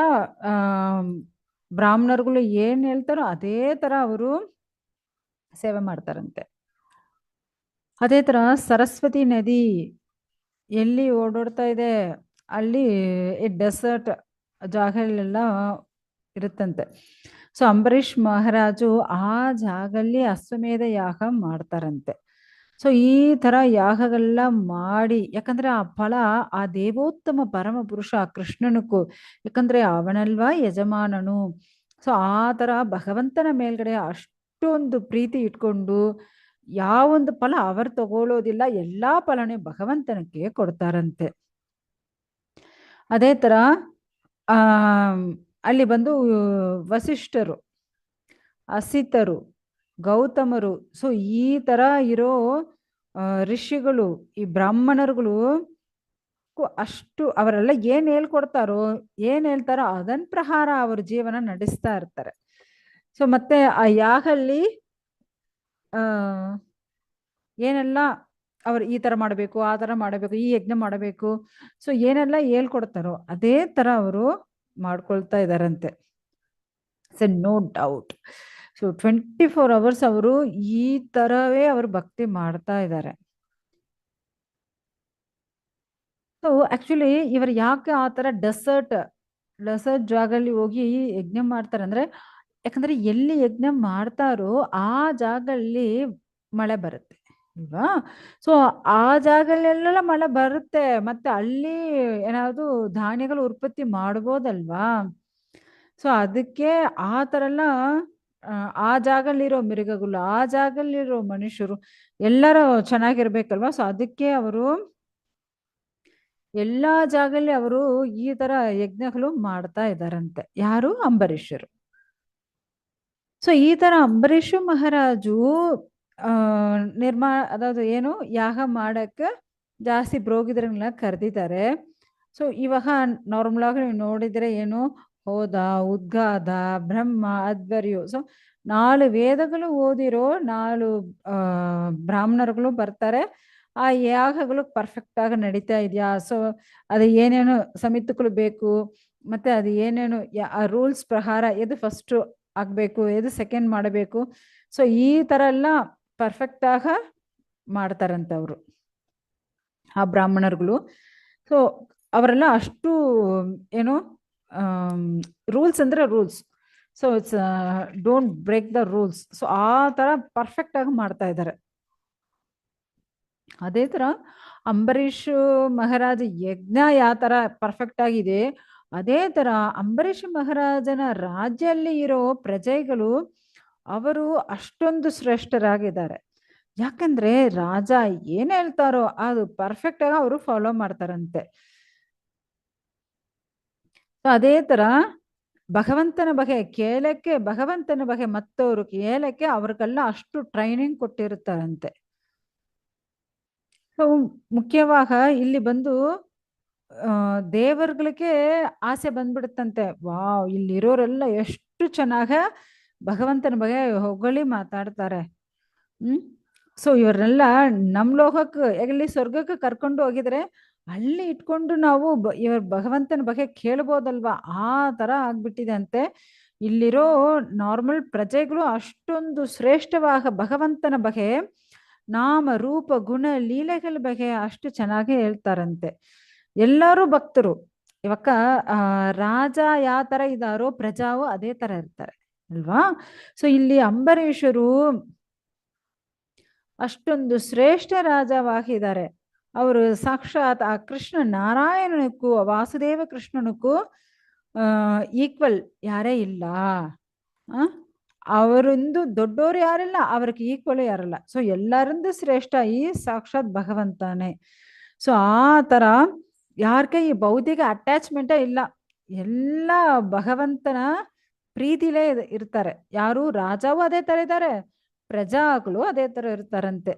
ಬ್ರಾಹ್ಮಣರುಗಳು ಏನು ಹೇಳ್ತಾರೋ ಅದೇ ಥರ ಅವರು ಸೇವೆ ಮಾಡ್ತಾರಂತೆ. ಅದೇ ಥರ ಸರಸ್ವತಿ ನದಿ ಎಲ್ಲಿ ಓಡಾಡ್ತಾ ಇದೆ ಅಲ್ಲಿ ಡೆಸರ್ಟ್ ಜಾಗಗಳೆಲ್ಲ ಇರುತ್ತಂತೆ. ಸೊ ಅಂಬರೀಷ್ ಮಹಾರಾಜು ಆ ಜಾಗದಲ್ಲಿ ಅಶ್ವಮೇಧ ಯಾಗ ಮಾಡ್ತಾರಂತೆ. ಸೊ ಈ ತರ ಯಾಗಗಳೆಲ್ಲ ಮಾಡಿ, ಯಾಕಂದ್ರೆ ಆ ಫಲ ಆ ದೇವೋತ್ತಮ ಪರಮ ಪುರುಷ ಕೃಷ್ಣನಕ್ಕೂ, ಯಾಕಂದ್ರೆ ಅವನಲ್ವಾ ಯಜಮಾನನು. ಸೊ ಆ ತರ ಭಗವಂತನ ಮೇಲ್ಗಡೆ ಅಷ್ಟೊಂದು ಪ್ರೀತಿ ಇಟ್ಕೊಂಡು ಯಾವೊಂದು ಫಲ ಅವರು ತಗೊಳ್ಳೋದಿಲ್ಲ, ಎಲ್ಲಾ ಫಲನೇ ಭಗವಂತನಕ್ಕೆ ಕೊಡ್ತಾರಂತೆ. ಅದೇ ತರ ಅಲ್ಲಿ ಬಂದು ವಸಿಷ್ಠರು, ಅಸಿತರು, ಗೌತಮರು, ಸೊ ಈ ತರ ಇರೋ ಋಷಿಗಳು, ಈ ಬ್ರಾಹ್ಮಣರುಗಳು ಅಷ್ಟು ಅವರೆಲ್ಲ ಏನ್ ಹೇಳ್ಕೊಡ್ತಾರೋ, ಏನ್ ಹೇಳ್ತಾರೋ ಅದನ್ ಪ್ರಕಾರ ಅವ್ರ ಜೀವನ ನಡೆಸ್ತಾ ಇರ್ತಾರೆ. ಸೊ ಮತ್ತೆ ಆ ಯಾಗಲ್ಲಿ ಏನೆಲ್ಲ ಅವ್ರು ಈ ತರ ಮಾಡಬೇಕು, ಆ ತರ ಮಾಡಬೇಕು, ಈ ಯಜ್ಞ ಮಾಡಬೇಕು, ಸೊ ಏನೆಲ್ಲ ಹೇಳ್ಕೊಡ್ತಾರೋ ಅದೇ ತರ ಅವರು ಮಾಡ್ಕೊಳ್ತಾ ಇದಾರಂತೆ. So no doubt. So 24 hours ಅವರು ಈ ತರವೇ ಅವರು ಭಕ್ತಿ ಮಾಡ್ತಾ ಇದ್ದಾರೆ. ಸೊ ಆಕ್ಚುಲಿ ಇವರು ಯಾಕೆ ಆ ತರ ಡೆಸರ್ಟ್ ಜಾಗದಲ್ಲಿ ಹೋಗಿ ಯಜ್ಞ ಮಾಡ್ತಾರೆ ಅಂದ್ರೆ, ಯಾಕಂದ್ರೆ ಎಲ್ಲಿ ಯಜ್ಞ ಮಾಡ್ತಾರೋ ಆ ಜಾಗದಲ್ಲಿ ಮಳೆ ಬರುತ್ತೆ ಅಲ್ವಾ. ಸೊ ಆ ಜಾಗದಲ್ಲೆಲ್ಲ ಮಳೆ ಬರುತ್ತೆ, ಮತ್ತೆ ಅಲ್ಲಿ ಏನಾದ್ರು ಧಾನ್ಯಗಳು ಉತ್ಪತ್ತಿ ಮಾಡ್ಬೋದಲ್ವಾ. ಸೊ ಅದಕ್ಕೆ ಆ ಥರ ಎಲ್ಲ ಆ ಜಾಗದಲ್ಲಿರೋ ಮೃಗಗಳು, ಆ ಜಾಗದಲ್ಲಿರೋ ಮನುಷ್ಯರು ಎಲ್ಲರೂ ಚೆನ್ನಾಗಿರ್ಬೇಕಲ್ವಾ. ಸೊ ಅದಕ್ಕೆ ಅವರು ಎಲ್ಲಾ ಜಾಗದಲ್ಲಿ ಅವರು ಈ ತರ ಯಜ್ಞಗಳು ಮಾಡ್ತಾ ಇದ್ದಾರಂತೆ. ಯಾರು? ಅಂಬರೀಷರು. ಸೊ ಈ ತರ ಅಂಬರೀಷ ಮಹಾರಾಜು ಅದಾவது ಏನು ಯಾಗ ಮಾಡಕ್ಕೆ ಜಾಸ್ತಿ ಬ್ರೋಗಿದ್ರನ್ನೆಲ್ಲ ಕರೆದಿದ್ದಾರೆ. ಸೊ ಇವಾಗ ನಾರ್ಮಲ್ ಆಗಿ ನೀವು ನೋಡಿದ್ರೆ ಏನು ಹೋದ, ಉದ್ಗಾದ, ಬ್ರಹ್ಮ, ಅಧ್ವರ್ಯು. ಸೊ 4 ವೇದಗಳು ಓದಿರೋ 4 ಬ್ರಾಹ್ಮಣರುಗಳು ಬರ್ತಾರೆ. ಆ ಯಾಗಗಳು ಪರ್ಫೆಕ್ಟ್ ಆಗಿ ನಡೀತಾ ಇದೆಯಾ, ಸೊ ಅದು ಏನೇನು ಸಮಿತಿಗಳು ಬೇಕು, ಮತ್ತೆ ಅದು ಏನೇನು ರೂಲ್ಸ್ ಪ್ರಕಾರ ಎದು ಫಸ್ಟ್ ಆಗ್ಬೇಕು, ಎದು ಸೆಕೆಂಡ್ ಮಾಡಬೇಕು, ಸೊ ಈ ತರ ಎಲ್ಲ ಪರ್ಫೆಕ್ಟ್ ಆಗ ಮಾಡ್ತಾರಂತೆ ಅವರು ಆ ಬ್ರಾಹ್ಮಣರುಗಳು. ಸೊ ಅವರೆಲ್ಲ ಅಷ್ಟು ಏನು ರೂಲ್ಸ್ ಅಂದ್ರೆ rules, so it's don't break the rules. So ಆ ತರ ಪರ್ಫೆಕ್ಟ್ ಆಗಿ ಮಾಡ್ತಾ ಇದ್ದಾರೆ. ಅದೇ ತರ ಅಂಬರೀಷ್ ಮಹಾರಾಜ ಯಜ್ಞ ಯಾವ ತರ ಪರ್ಫೆಕ್ಟ್ ಆಗಿದೆ, ಅದೇ ತರ ಅಂಬರೀಷ್ ಮಹಾರಾಜನ ರಾಜ್ಯಲ್ಲಿ ಇರೋ ಪ್ರಜೆಗಳು ಅವರು ಅಷ್ಟೊಂದು ಶ್ರೇಷ್ಠರಾಗಿದ್ದಾರೆ. ಯಾಕಂದ್ರೆ ರಾಜ ಏನ್ ಹೇಳ್ತಾರೋ ಅದು ಪರ್ಫೆಕ್ಟ್ ಆಗಿ ಅವರು ಫಾಲೋ ಮಾಡ್ತಾರಂತೆ. ಅದೇ ತರ ಭಗವಂತನ ಬಗ್ಗೆ ಕೇಳಕ್ಕೆ, ಭಗವಂತನ ಬಗ್ಗೆ ಮತ್ತವರು ಕೇಳಕ್ಕೆ ಅವ್ರಿಗೆಲ್ಲ ಅಷ್ಟು ಟ್ರೈನಿಂಗ್ ಕೊಟ್ಟಿರುತ್ತಾರಂತೆ. ಸೊ ಮುಖ್ಯವಾಗ ಇಲ್ಲಿ ಬಂದು ದೇವರುಗಳಿಗೆ ಆಸೆ ಬಂದ್ಬಿಡುತ್ತಂತೆ, ವಾವ್ ಇಲ್ಲಿರೋರೆಲ್ಲ ಎಷ್ಟು ಚೆನ್ನಾಗ ಭಗವಂತನ ಬಗ್ಗೆ ಹೊಗಳಿ ಮಾತಾಡ್ತಾರೆ. ಸೊ ಇವರೆಲ್ಲ ನಮ್ ಲೋಕಕ್ಕೆ ಎಲ್ಲಿ ಸ್ವರ್ಗಕ್ಕೆ ಕರ್ಕೊಂಡು ಹೋಗಿದ್ರೆ ಅಲ್ಲಿ ಇಟ್ಕೊಂಡು ನಾವು ಇವ್ರ ಭಗವಂತನ ಬಗ್ಗೆ ಕೇಳ್ಬೋದಲ್ವಾ, ಆ ತರ ಆಗ್ಬಿಟ್ಟಿದೆ ಅಂತೆ. ಇಲ್ಲಿರೋ ನಾರ್ಮಲ್ ಪ್ರಜೆಗಳು ಅಷ್ಟೊಂದು ಶ್ರೇಷ್ಠವಾಗ ಭಗವಂತನ ಬಗ್ಗೆ ನಾಮ ರೂಪ ಗುಣ ಲೀಲೆಗಳ ಬಗ್ಗೆ ಅಷ್ಟು ಚೆನ್ನಾಗಿ ಹೇಳ್ತಾರಂತೆ. ಎಲ್ಲರೂ ಭಕ್ತರು. ಇವಾಗ ರಾಜ ಯಾವ ತರ ಇದ್ದಾರೋ ಪ್ರಜಾವು ಅದೇ ತರ ಇರ್ತಾರೆ ಅಲ್ವಾ. ಸೊ ಇಲ್ಲಿ ಅಂಬರೀಷರು ಅಷ್ಟೊಂದು ಶ್ರೇಷ್ಠ ರಾಜವಾಗಿದ್ದಾರೆ. ಅವರು ಸಾಕ್ಷಾತ್ ಆ ಕೃಷ್ಣ ನಾರಾಯಣನಕ್ಕೂ ವಾಸುದೇವ ಕೃಷ್ಣನಕ್ಕೂ ಈಕ್ವಲ್ ಯಾರೇ ಇಲ್ಲ. ಅವರಿಂದು ದೊಡ್ಡೋರು ಯಾರಿಲ್ಲ, ಅವ್ರಿಗೆ ಈಕ್ವಲ್ ಯಾರಲ್ಲ. ಸೊ ಎಲ್ಲರಿಂದ ಶ್ರೇಷ್ಠ ಈ ಸಾಕ್ಷಾತ್ ಭಗವಂತನೇ. ಸೊ ಆ ತರ ಯಾರ್ಗೆ ಈ ಬೌದ್ಧಿಕ ಅಟ್ಯಾಚ್ಮೆಂಟೇ ಇಲ್ಲ, ಎಲ್ಲ ಭಗವಂತನ ಪ್ರೀತಿಲೇ ಇರ್ತಾರೆ. ಯಾರು ರಾಜಾವು ಅದೇ ತರ ಇದ್ದಾರೆ, ಪ್ರಜಾಗಳು ಅದೇ ತರ ಇರ್ತಾರಂತೆ.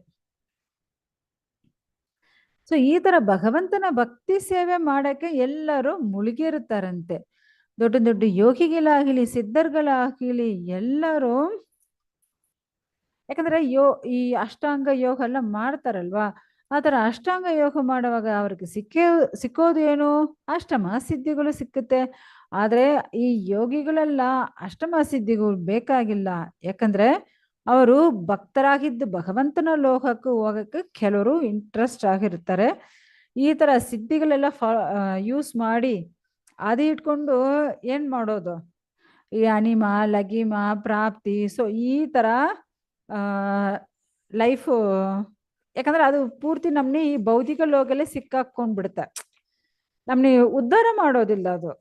ಸೊ ಈ ತರ ಭಗವಂತನ ಭಕ್ತಿ ಸೇವೆ ಮಾಡಕ್ಕೆ ಎಲ್ಲರೂ ಮುಳುಗಿರುತ್ತಾರಂತೆ. ದೊಡ್ಡ ದೊಡ್ಡ ಯೋಗಿಗಳಾಗಲಿ ಸಿದ್ಧರುಗಳಾಗಲಿ ಎಲ್ಲರೂ, ಯಾಕಂದ್ರೆ ಈ ಅಷ್ಟಾಂಗ ಯೋಗ ಎಲ್ಲ ಮಾಡ್ತಾರಲ್ವಾ, ಆತರ ಅಷ್ಟಾಂಗ ಯೋಗ ಮಾಡುವಾಗ ಅವ್ರಿಗೆ ಸಿಕ್ಕೋದು ಏನು, ಅಷ್ಟಮ ಸಿದ್ಧಿಗಳು ಸಿಕ್ಕುತ್ತೆ. ಆದ್ರೆ ಈ ಯೋಗಿಗಳೆಲ್ಲ ಅಷ್ಟಮ ಸಿದ್ಧಿಗಳು ಬೇಕಾಗಿಲ್ಲ. ಯಾಕಂದ್ರೆ ಅವರು ಭಕ್ತರಾಗಿದ್ದು ಭಗವಂತನ ಲೋಕಕ್ಕೆ ಹೋಗಕ್ಕೆ ಕೆಲವರು ಇಂಟ್ರೆಸ್ಟ್ ಆಗಿರ್ತಾರೆ. ಈ ತರ ಸಿದ್ಧಿಗಳೆಲ್ಲ ಯೂಸ್ ಮಾಡಿ ಅದು ಇಟ್ಕೊಂಡು ಏನ್ ಮಾಡೋದು, ಈ ಅನಿಮ ಲಗಿಮ ಪ್ರಾಪ್ತಿ, ಸೊ ಈ ತರ ಲೈಫು, ಯಾಕಂದ್ರೆ ಅದು ಪೂರ್ತಿ ನಮ್ನಿ ಈ ಭೌತಿಕ ಲೋಕಲ್ಲೇ ಸಿಕ್ಕಾಕೊಂಡ್ಬಿಡುತ್ತೆ, ನಮ್ನಿ ಉದ್ಧಾರ ಮಾಡೋದಿಲ್ಲ. ಅದು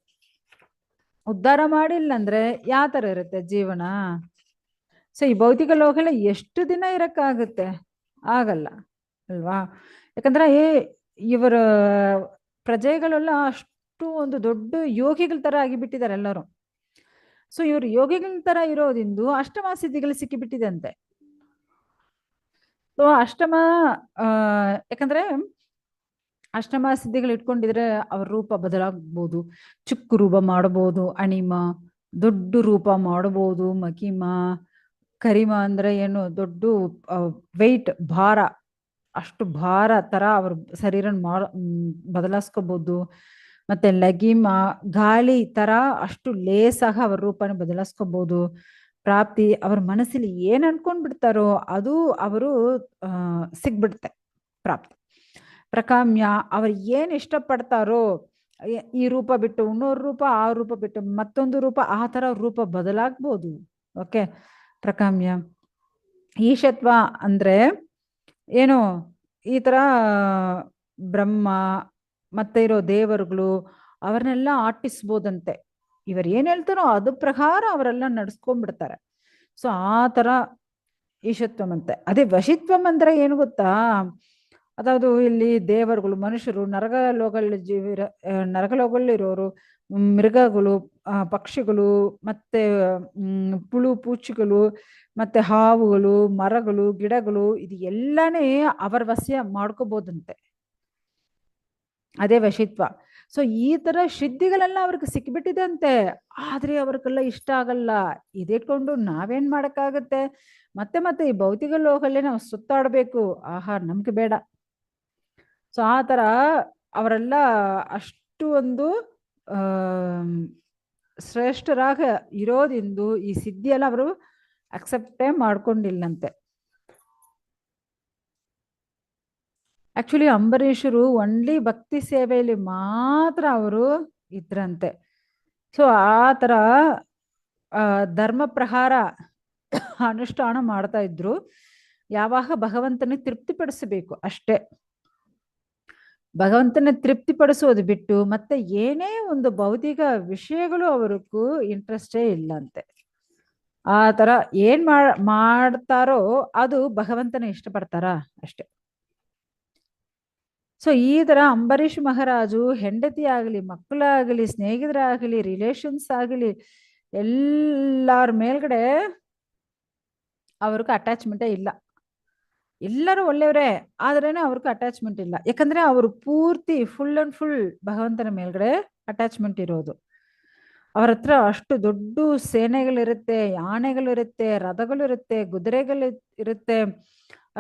ಉದ್ಧಾರ ಮಾಡಿಲ್ಲ ಅಂದ್ರೆ ಯಾವ ತರ ಇರುತ್ತೆ ಜೀವನ. ಸೊ ಈ ಭೌತಿಕ ಲೋಕಲ್ಲ ಎಷ್ಟು ದಿನ ಇರಕ್ಕಾಗುತ್ತೆ, ಆಗಲ್ಲ ಅಲ್ವಾ. ಯಾಕಂದ್ರೆ ಇವರ ಪ್ರಜೆಗಳೆಲ್ಲ ಅಷ್ಟು ಒಂದು ದೊಡ್ಡ ಯೋಗಿಗಳ ತರ ಆಗಿಬಿಟ್ಟಿದ್ದಾರೆ ಎಲ್ಲರೂ. ಸೊ ಇವರು ಯೋಗಿಗಳ ತರ ಇರೋದಿಂದು ಅಷ್ಟಮ ಸಿದ್ಧಿಗಳು ಸಿಕ್ಕಿಬಿಟ್ಟಿದಂತೆ. ಸೊ ಅಷ್ಟಮ ಯಾಕಂದ್ರೆ ಅಷ್ಟಮ ಸಿದ್ಧಿಗಳು ಇಟ್ಕೊಂಡಿದ್ರೆ ಅವ್ರ ರೂಪ ಬದಲಾಗ್ಬೋದು, ಚಿಕ್ಕ ರೂಪ ಮಾಡಬಹುದು, ಅಣಿಮ ದೊಡ್ಡ ರೂಪ ಮಾಡಬಹುದು, ಮಕಿಮ ಕರಿಮ ಅಂದ್ರೆ ಏನು ದೊಡ್ಡ ವೆಯ್ಟ್ ಭಾರ, ಅಷ್ಟು ಭಾರ ತರ ಅವ್ರ ಶರೀರ ಬದಲಾಯಿಸ್ಕೋಬಹುದು. ಮತ್ತೆ ಲಗಿಮ ಗಾಳಿ ತರ ಅಷ್ಟು ಲೇಸಾಗ ಅವ್ರ ರೂಪನ ಬದಲಾಯಿಸ್ಕೋಬಹುದು. ಪ್ರಾಪ್ತಿ ಅವ್ರ ಮನಸ್ಸಲ್ಲಿ ಏನ್ ಅನ್ಕೊಂಡ್ ಬಿಡ್ತಾರೋ ಅದು ಅವರು ಸಿಗ್ಬಿಡುತ್ತೆ ಪ್ರಾಪ್ತಿ. ಪ್ರಕಾಮ್ಯ ಅವ್ರು ಏನ್ ಇಷ್ಟಪಡ್ತಾರೋ, ಈ ರೂಪ ಬಿಟ್ಟು ಇನ್ನೊಂದು ರೂಪ, ಆ ರೂಪ ಬಿಟ್ಟು ಮತ್ತೊಂದು ರೂಪ, ಆ ತರ ರೂಪ ಬದಲಾಗ್ಬೋದು. ಓಕೆ, ಪ್ರಕಾಮ್ಯ. ಈಶತ್ವ ಅಂದ್ರೆ ಏನು, ಈ ತರ ಬ್ರಹ್ಮ ಮತ್ತೆ ಇರೋ ದೇವರುಗಳು ಅವ್ರನ್ನೆಲ್ಲ ಆಟಿಸ್ಬೋದಂತೆ. ಇವರು ಏನ್ ಹೇಳ್ತಾರೋ ಅದು ಪ್ರಕಾರ ಅವರೆಲ್ಲ ನಡ್ಸ್ಕೊಂಡ್ಬಿಡ್ತಾರೆ. ಸೊ ಆ ತರ ಈಶತ್ವಂ ಅಂತೆ. ಅದೇ ವಶಿತ್ವಂ ಅಂದ್ರೆ ಏನು ಗೊತ್ತಾ, ಅದಾವುದು ಇಲ್ಲಿ ದೇವರುಗಳು, ಮನುಷ್ಯರು, ನರಕಲೋಕದಲ್ಲಿರೋರು, ಮೃಗಗಳು, ಪಕ್ಷಿಗಳು, ಮತ್ತೆ ಪುಳು ಪೂಚಿಗಳು, ಮತ್ತೆ ಹಾವುಗಳು, ಮರಗಳು, ಗಿಡಗಳು, ಇದು ಎಲ್ಲಾನೇ ಅವರ ವಶ್ಯ ಮಾಡ್ಕೋಬೋದಂತೆ. ಅದೇ ವಶಿತ್ವ. ಸೊ ಈ ತರ ಸಿದ್ಧಿಗಳೆಲ್ಲ ಅವ್ರಿಗೆ ಸಿಕ್ಬಿಟ್ಟಿದೆ ಅಂತೆ. ಆದ್ರೆ ಅವ್ರಿಗೆಲ್ಲ ಇಷ್ಟ ಆಗಲ್ಲ. ಇದಿಟ್ಕೊಂಡು ನಾವೇನ್ ಮಾಡಕ್ಕಾಗತ್ತೆ? ಮತ್ತೆ ಮತ್ತೆ ಈ ಭೌತಿಕ ಲೋಕಲ್ಲೇ ನಾವು ಸುತ್ತಾಡ್ಬೇಕು. ಆಹಾ, ನಮ್ಗೆ ಬೇಡ. ಸೊ ಆ ತರ ಅವರೆಲ್ಲ ಅಷ್ಟು ಒಂದು ಆ ಶ್ರೇಷ್ಠರಾಗ ಇರೋದಿಂದು ಈ ಸಿದ್ಧಿ ಎಲ್ಲ ಅವರು ಅಕ್ಸೆಪ್ಟೇ ಮಾಡ್ಕೊಂಡಿಲ್ಲಂತೆ. ಆಕ್ಚುಲಿ ಅಂಬರೀಷರು ಒನ್ಲಿ ಭಕ್ತಿ ಸೇವೆಯಲ್ಲಿ ಮಾತ್ರ ಅವರು ಇದ್ರಂತೆ. ಸೊ ಆ ತರ ಧರ್ಮ ಪ್ರಹಾರ ಅನುಷ್ಠಾನ ಮಾಡ್ತಾ ಇದ್ರು. ಯಾವಾಗ ಭಗವಂತನ ತೃಪ್ತಿಪಡಿಸಬೇಕು ಅಷ್ಟೇ. ಭಗವಂತನ ತೃಪ್ತಿಪಡಿಸೋದು ಬಿಟ್ಟು ಮತ್ತೆ ಏನೇ ಒಂದು ಭೌತಿಕ ವಿಷಯಗಳು ಅವರಿಗೂ ಇಂಟ್ರೆಸ್ಟೇ ಇಲ್ಲಂತೆ. ಆ ತರ ಏನ್ ಮಾಡ್ತಾರೋ ಅದು ಭಗವಂತನ ಇಷ್ಟಪಡ್ತಾರ ಅಷ್ಟೆ. ಸೊ ಈ ತರ ಅಂಬರೀಷ್ ಮಹಾರಾಜು ಹೆಂಡತಿ ಆಗಲಿ, ಮಕ್ಕಳಾಗಲಿ, ಸ್ನೇಹಿತರಾಗಲಿ, ರಿಲೇಷನ್ಸ್ ಆಗಲಿ, ಎಲ್ಲಾರ ಮೇಲ್ಗಡೆ ಅವ್ರಿಗೆ ಅಟ್ಯಾಚ್ಮೆಂಟೇ ಇಲ್ಲ. ಎಲ್ಲರೂ ಒಳ್ಳೆಯವರೇ, ಆದ್ರೇನೆ ಅವ್ರಿಗೆ ಅಟ್ಯಾಚ್ಮೆಂಟ್ ಇಲ್ಲ. ಯಾಕಂದ್ರೆ ಅವರು ಪೂರ್ತಿ ಫುಲ್ ಅಂಡ್ ಫುಲ್ ಭಗವಂತನ ಮೇಲ್ಗಡೆ ಅಟ್ಯಾಚ್ಮೆಂಟ್ ಇರೋದು. ಅವ್ರ ಹತ್ರ ಅಷ್ಟು ದೊಡ್ಡ ಸೇನೆಗಳಿರುತ್ತೆ, ಆನೆಗಳಿರುತ್ತೆ, ರಥಗಳಿರುತ್ತೆ, ಕುದುರೆಗಳು ಇರುತ್ತೆ,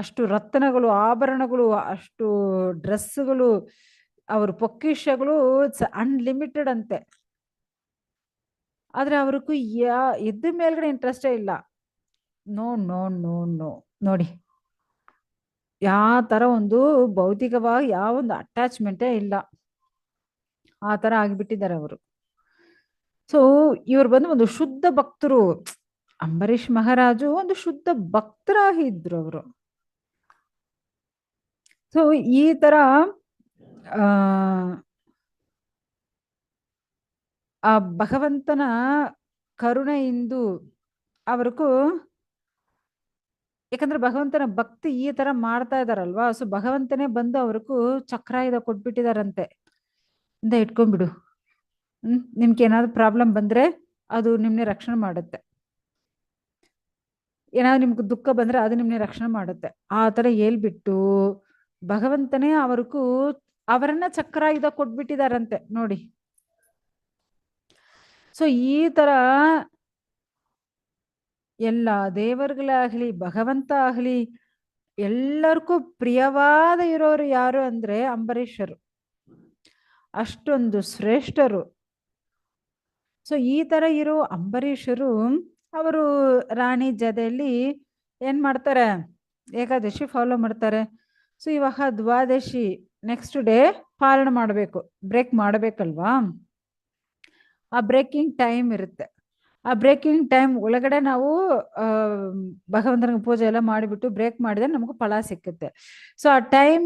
ಅಷ್ಟು ರತ್ನಗಳು, ಆಭರಣಗಳು, ಅಷ್ಟು ಡ್ರೆಸ್ಗಳು, ಅವ್ರ ಪೊಕ್ಕಿಷಗಳು ಅನ್ಲಿಮಿಟೆಡ್ ಅಂತೆ. ಆದ್ರೆ ಅವ್ರಿಗೂ ಇದ್ದ ಮೇಲ್ಗಡೆ ಇಂಟ್ರೆಸ್ಟೇ ಇಲ್ಲ. ನೋ ನೋ ನೋ ನೋ ನೋಡಿ, ಯಾವ ತರ ಒಂದು ಭೌತಿಕವಾಗಿ ಯಾವ ಒಂದು ಅಟ್ಯಾಚ್ಮೆಂಟೇ ಇಲ್ಲ. ಆ ತರ ಆಗಿಬಿಟ್ಟಿದ್ದಾರೆ ಅವರು. ಸೊ ಇವ್ರು ಬಂದು ಒಂದು ಶುದ್ಧ ಭಕ್ತರು. ಅಂಬರೀಷ್ ಮಹಾರಾಜು ಒಂದು ಶುದ್ಧ ಭಕ್ತರಾಗಿದ್ರು ಅವರು. ಸೊ ಈ ತರ ಆ ಭಗವಂತನ ಕರುಣೆಯಿಂದ ಅವ್ರಿಗೂ, ಯಾಕಂದ್ರೆ ಭಗವಂತನ ಭಕ್ತಿ ಈ ತರ ಮಾಡ್ತಾ ಇದಾರಲ್ವಾ, ಸೊ ಭಗವಂತನೇ ಬಂದು ಅವ್ರಿಗೂ ಚಕ್ರಾಯುಧ ಕೊಟ್ಬಿಟ್ಟಿದಾರಂತೆ. ಇಂದ ಇಟ್ಕೊಂಡ್ಬಿಡು, ನಿಮ್ಗೆ ಏನಾದ್ರು ಪ್ರಾಬ್ಲಮ್ ಬಂದ್ರೆ ಅದು ನಿಮ್ನೆ ರಕ್ಷಣೆ ಮಾಡುತ್ತೆ, ಏನಾದ್ರು ನಿಮ್ಗೆ ದುಃಖ ಬಂದ್ರೆ ಅದು ನಿಮ್ನೆ ರಕ್ಷಣೆ ಮಾಡುತ್ತೆ. ಆ ತರ ಹೇಳ್ಬಿಟ್ಟು ಭಗವಂತನೇ ಅವ್ರಿಗೂ ಅವರನ್ನ ಚಕ್ರಾಯುಧ ಕೊಟ್ಬಿಟ್ಟಿದಾರಂತೆ ನೋಡಿ. ಸೊ ಈ ತರ ಎಲ್ಲ ದೇವರುಗಳಾಗ್ಲಿ, ಭಗವಂತ ಆಗ್ಲಿ, ಎಲ್ಲರಿಗೂ ಪ್ರಿಯವಾದ ಇರೋರು ಯಾರು ಅಂದ್ರೆ ಅಂಬರೀಷರು. ಅಷ್ಟೊಂದು ಶ್ರೇಷ್ಠರು. ಸೊ ಈ ತರ ಇರೋ ಅಂಬರೀಷರು ಅವರು ರಾಣಿ ಜೊತೆಯಲ್ಲಿ ಏನ್ ಮಾಡ್ತಾರೆ, ಏಕಾದಶಿ ಫಾಲೋ ಮಾಡ್ತಾರೆ. ಸೊ ಇವಾಗ ದ್ವಾದಶಿ ನೆಕ್ಸ್ಟ್ ಡೇ ಪಾಲನೆ ಮಾಡ್ಬೇಕು, ಬ್ರೇಕ್ ಮಾಡ್ಬೇಕಲ್ವಾ. ಆ ಬ್ರೇಕಿಂಗ್ ಟೈಮ್ ಇರುತ್ತೆ. ಆ ಬ್ರೇಕಿಂಗ್ ಟೈಮ್ ಒಳಗಡೆ ನಾವು ಭಗವಂತನಿಗೆ ಪೂಜೆ ಎಲ್ಲ ಮಾಡಿಬಿಟ್ಟು ಬ್ರೇಕ್ ಮಾಡಿದ್ರೆ ನಮಗೂ ಫಲ ಸಿಕ್ಕುತ್ತೆ. ಸೊ ಆ ಟೈಮ್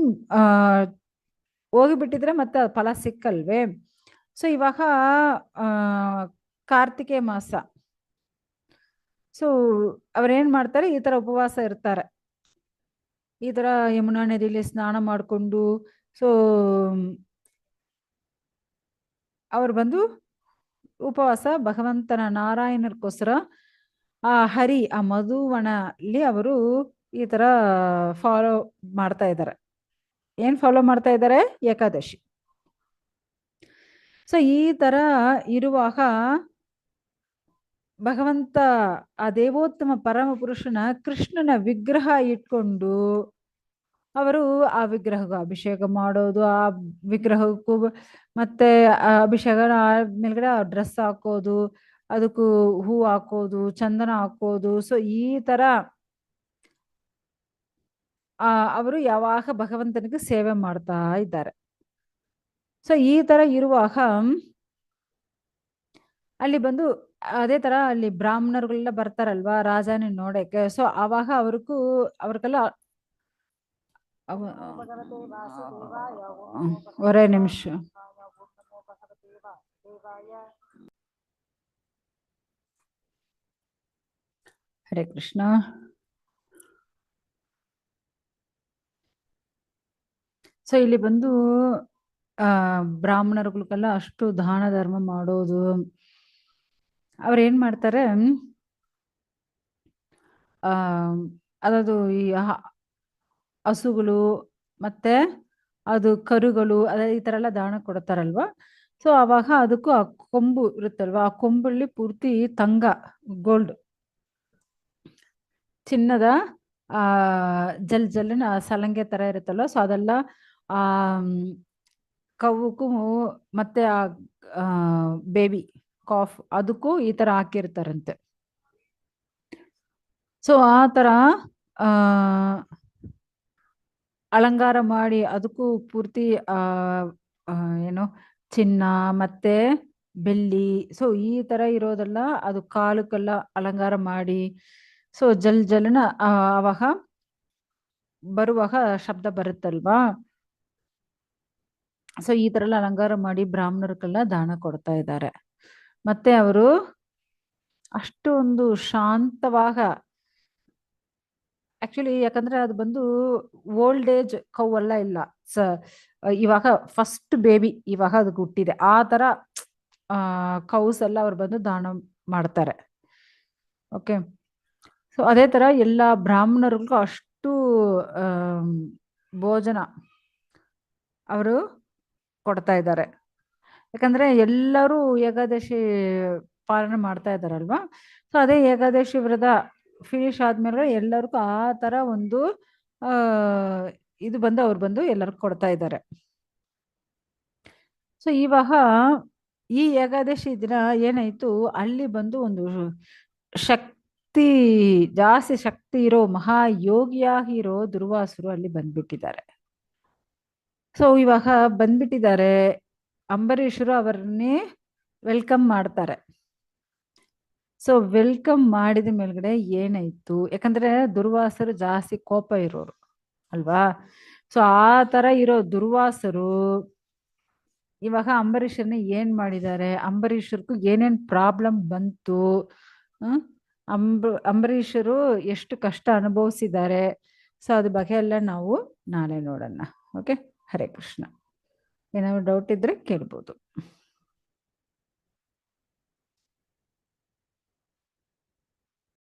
ಹೋಗಿಬಿಟ್ಟಿದ್ರೆ ಮತ್ತೆ ಫಲ ಸಿಕ್ಕಲ್ವೇ. ಸೊ ಇವಾಗ ಕಾರ್ತಿಕೆ ಮಾಸ. ಸೊ ಅವ್ರೇನ್ ಮಾಡ್ತಾರೆ, ಈ ತರ ಉಪವಾಸ ಇರ್ತಾರೆ. ಈ ತರ ಯಮುನಾ ನದಿಯಲ್ಲಿ ಸ್ನಾನ ಮಾಡಿಕೊಂಡು, ಸೊ ಅವ್ರು ಬಂದು ಉಪವಾಸ ಭಗವಂತನ ನಾರಾಯಣರ್ಗೋಸ್ಕರ ಆ ಹರಿ ಆ ಮಧುವನಲ್ಲಿ ಅವರು ಈ ತರ ಫಾಲೋ ಮಾಡ್ತಾ ಇದ್ದಾರೆ. ಏನ್ ಫಾಲೋ ಮಾಡ್ತಾ ಇದ್ದಾರೆ? ಏಕಾದಶಿ. ಸೊ ಈ ತರ ಇರುವಾಗ ಭಗವಂತ ಆ ದೇವೋತ್ತಮ ಪರಮ ಪುರುಷನ ಕೃಷ್ಣನ ವಿಗ್ರಹ ಇಟ್ಕೊಂಡು ಅವರು ಆ ವಿಗ್ರಹಕ್ಕೂ ಅಭಿಷೇಕ ಮಾಡೋದು, ಆ ವಿಗ್ರಹಕ್ಕೂ ಮತ್ತೆ ಅಭಿಷೇಕ ಮೇಲ್ಗಡೆ ಡ್ರೆಸ್ ಹಾಕೋದು, ಅದಕ್ಕೂ ಹೂ ಹಾಕೋದು, ಚಂದನ ಹಾಕೋದು. ಸೊ ಈ ತರ ಅವರು ಯಾವಾಗ ಭಗವಂತನಿಗೆ ಸೇವೆ ಮಾಡ್ತಾ ಇದ್ದಾರೆ. ಸೊ ಈ ತರ ಇರುವಾಗ ಅಲ್ಲಿ ಬಂದು ಅದೇ ತರ ಅಲ್ಲಿ ಬ್ರಾಹ್ಮಣರುಗಳೆಲ್ಲ ಬರ್ತಾರಲ್ವಾ ರಾಜನೇ ನೋಡಕ್ಕೆ. ಸೊ ಅವಾಗ ಅವ್ರಿಗೆಲ್ಲ ಒರೇ ನಿಮಿಷ. ಹರೇ ಕೃಷ್ಣ. ಸೊ ಇಲ್ಲಿ ಬಂದು ಬ್ರಾಹ್ಮಣರುಗಳಿಗೆಲ್ಲ ಅಷ್ಟು ದಾನ ಧರ್ಮ ಮಾಡೋದು. ಅವ್ರೇನ್ ಮಾಡ್ತಾರೆ, ಅದದು ಈ ಹಸುಗಳು ಮತ್ತೆ ಅದು ಕರುಗಳು ಅದೇ ಈ ತರ ಎಲ್ಲ ದಾನ ಕೊಡ್ತಾರಲ್ವಾ. ಸೊ ಅವಾಗ ಅದಕ್ಕೂ ಆ ಕೊಂಬು ಇರುತ್ತಲ್ವಾ, ಆ ಕೊಂಬಲ್ಲಿ ಪೂರ್ತಿ ತಂಗ, ಗೋಲ್ಡ್, ಚಿನ್ನದ ಆ ಜಲ್ಲಿನ ಸಲಂಗೆ ತರ ಇರುತ್ತಲ್ವ, ಸೊ ಅದೆಲ್ಲ ಆ ಕವುಕ್ಕೂ ಮತ್ತೆ ಆ ಬೇಬಿ ಕಾಫ್ ಅದಕ್ಕೂ ಈ ತರ ಹಾಕಿರ್ತಾರಂತೆ. ಸೊ ಆ ತರ ಆ ಅಲಂಕಾರ ಮಾಡಿ ಅದಕ್ಕೂ ಪೂರ್ತಿ ಆ ಆ, ಏನು ಚಿನ್ನ ಮತ್ತೆ ಬೆಳ್ಳಿ, ಸೊ ಈ ತರ ಇರೋದೆಲ್ಲ ಅದು ಕಾಲಕ್ಕೆಲ್ಲ ಅಲಂಕಾರ ಮಾಡಿ, ಸೊ ಜಲ್ನ ಅವಾಗ ಬರುವಾಗ ಶಬ್ದ ಬರುತ್ತಲ್ವಾ, ಸೊ ಈ ತರ ಎಲ್ಲ ಅಲಂಕಾರ ಮಾಡಿ ಬ್ರಾಹ್ಮಣರಿಗೆಲ್ಲ ದಾನ ಕೊಡ್ತಾ ಇದ್ದಾರೆ. ಮತ್ತೆ ಅವರು ಅಷ್ಟು ಒಂದು ಶಾಂತವಾಗ, ಆಕ್ಚುಲಿ ಯಾಕಂದ್ರೆ ಅದು ಬಂದು ಓಲ್ಡ್ ಏಜ್ ಕೌ ಎಲ್ಲ ಇಲ್ಲ, ಇವಾಗ ಫಸ್ಟ್ ಬೇಬಿ ಇವಾಗ ಅದಕ್ಕೆ ಹುಟ್ಟಿದೆ, ಆ ತರ ಕೌಸ್ ಎಲ್ಲ ಅವ್ರು ಬಂದು ದಾನ ಮಾಡ್ತಾರೆ. ಓಕೆ, ಸೊ ಅದೇ ತರ ಎಲ್ಲ ಬ್ರಾಹ್ಮಣರಿಗೂ ಅಷ್ಟು ಭೋಜನ ಅವರು ಕೊಡ್ತಾ ಇದ್ದಾರೆ. ಯಾಕಂದ್ರೆ ಎಲ್ಲರೂ ಏಕಾದಶಿ ಪಾಲನೆ ಮಾಡ್ತಾ ಇದ್ದಾರಲ್ವಾ, ಸೊ ಅದೇ ಏಕಾದಶಿ ವ್ರತ ಫಿನಿಶ್ ಆದ್ಮೇಲೆ ಎಲ್ಲರಿಗೂ ಆ ತರ ಒಂದು ಆ ಇದು ಬಂದು ಅವ್ರು ಬಂದು ಎಲ್ಲರಿಗೂ ಕೊಡ್ತಾ ಇದ್ದಾರೆ. ಸೊ ಇವಾಗ ಈ ಏಕಾದಶಿ ದಿನ ಏನಾಯ್ತು, ಅಲ್ಲಿ ಬಂದು ಒಂದು ಶಕ್ತಿ, ಜಾಸ್ತಿ ಶಕ್ತಿ ಇರೋ ಮಹಾಯೋಗಿಯಾಗಿ ಇರೋ ದುರ್ವಾಸರು ಅಲ್ಲಿ ಬಂದ್ಬಿಟ್ಟಿದ್ದಾರೆ. ಸೊ ಇವಾಗ ಬಂದ್ಬಿಟ್ಟಿದ್ದಾರೆ, ಅಂಬರೀಷರು ಅವರನ್ನೇ ವೆಲ್ಕಮ್ ಮಾಡ್ತಾರೆ. ಸೊ ವೆಲ್ಕಮ್ ಮಾಡಿದ ಮೇಲ್ಗಡೆ ಏನಾಯ್ತು, ಯಾಕಂದ್ರೆ ದುರ್ವಾಸರು ಜಾಸ್ತಿ ಕೋಪ ಇರೋರು ಅಲ್ವಾ, ಸೊ ಆ ತರ ಇರೋ ದುರ್ವಾಸರು ಇವಾಗ ಅಂಬರೀಷರ್ನ ಏನ್ ಮಾಡಿದ್ದಾರೆ, ಅಂಬರೀಷರ್ಗೂ ಏನೇನ್ ಪ್ರಾಬ್ಲಮ್ ಬಂತು, ಅಂಬರೀಷರು ಎಷ್ಟು ಕಷ್ಟ ಅನುಭವಿಸಿದ್ದಾರೆ, ಸೊ ಅದ್ರ ಬಗ್ಗೆ ಎಲ್ಲ ನಾವು ನಾಳೆ ನೋಡೋಣ. ಓಕೆ, ಹರೇ ಕೃಷ್ಣ. ಏನಾದ್ರು ಡೌಟ್ ಇದ್ರೆ ಕೇಳ್ಬೋದು.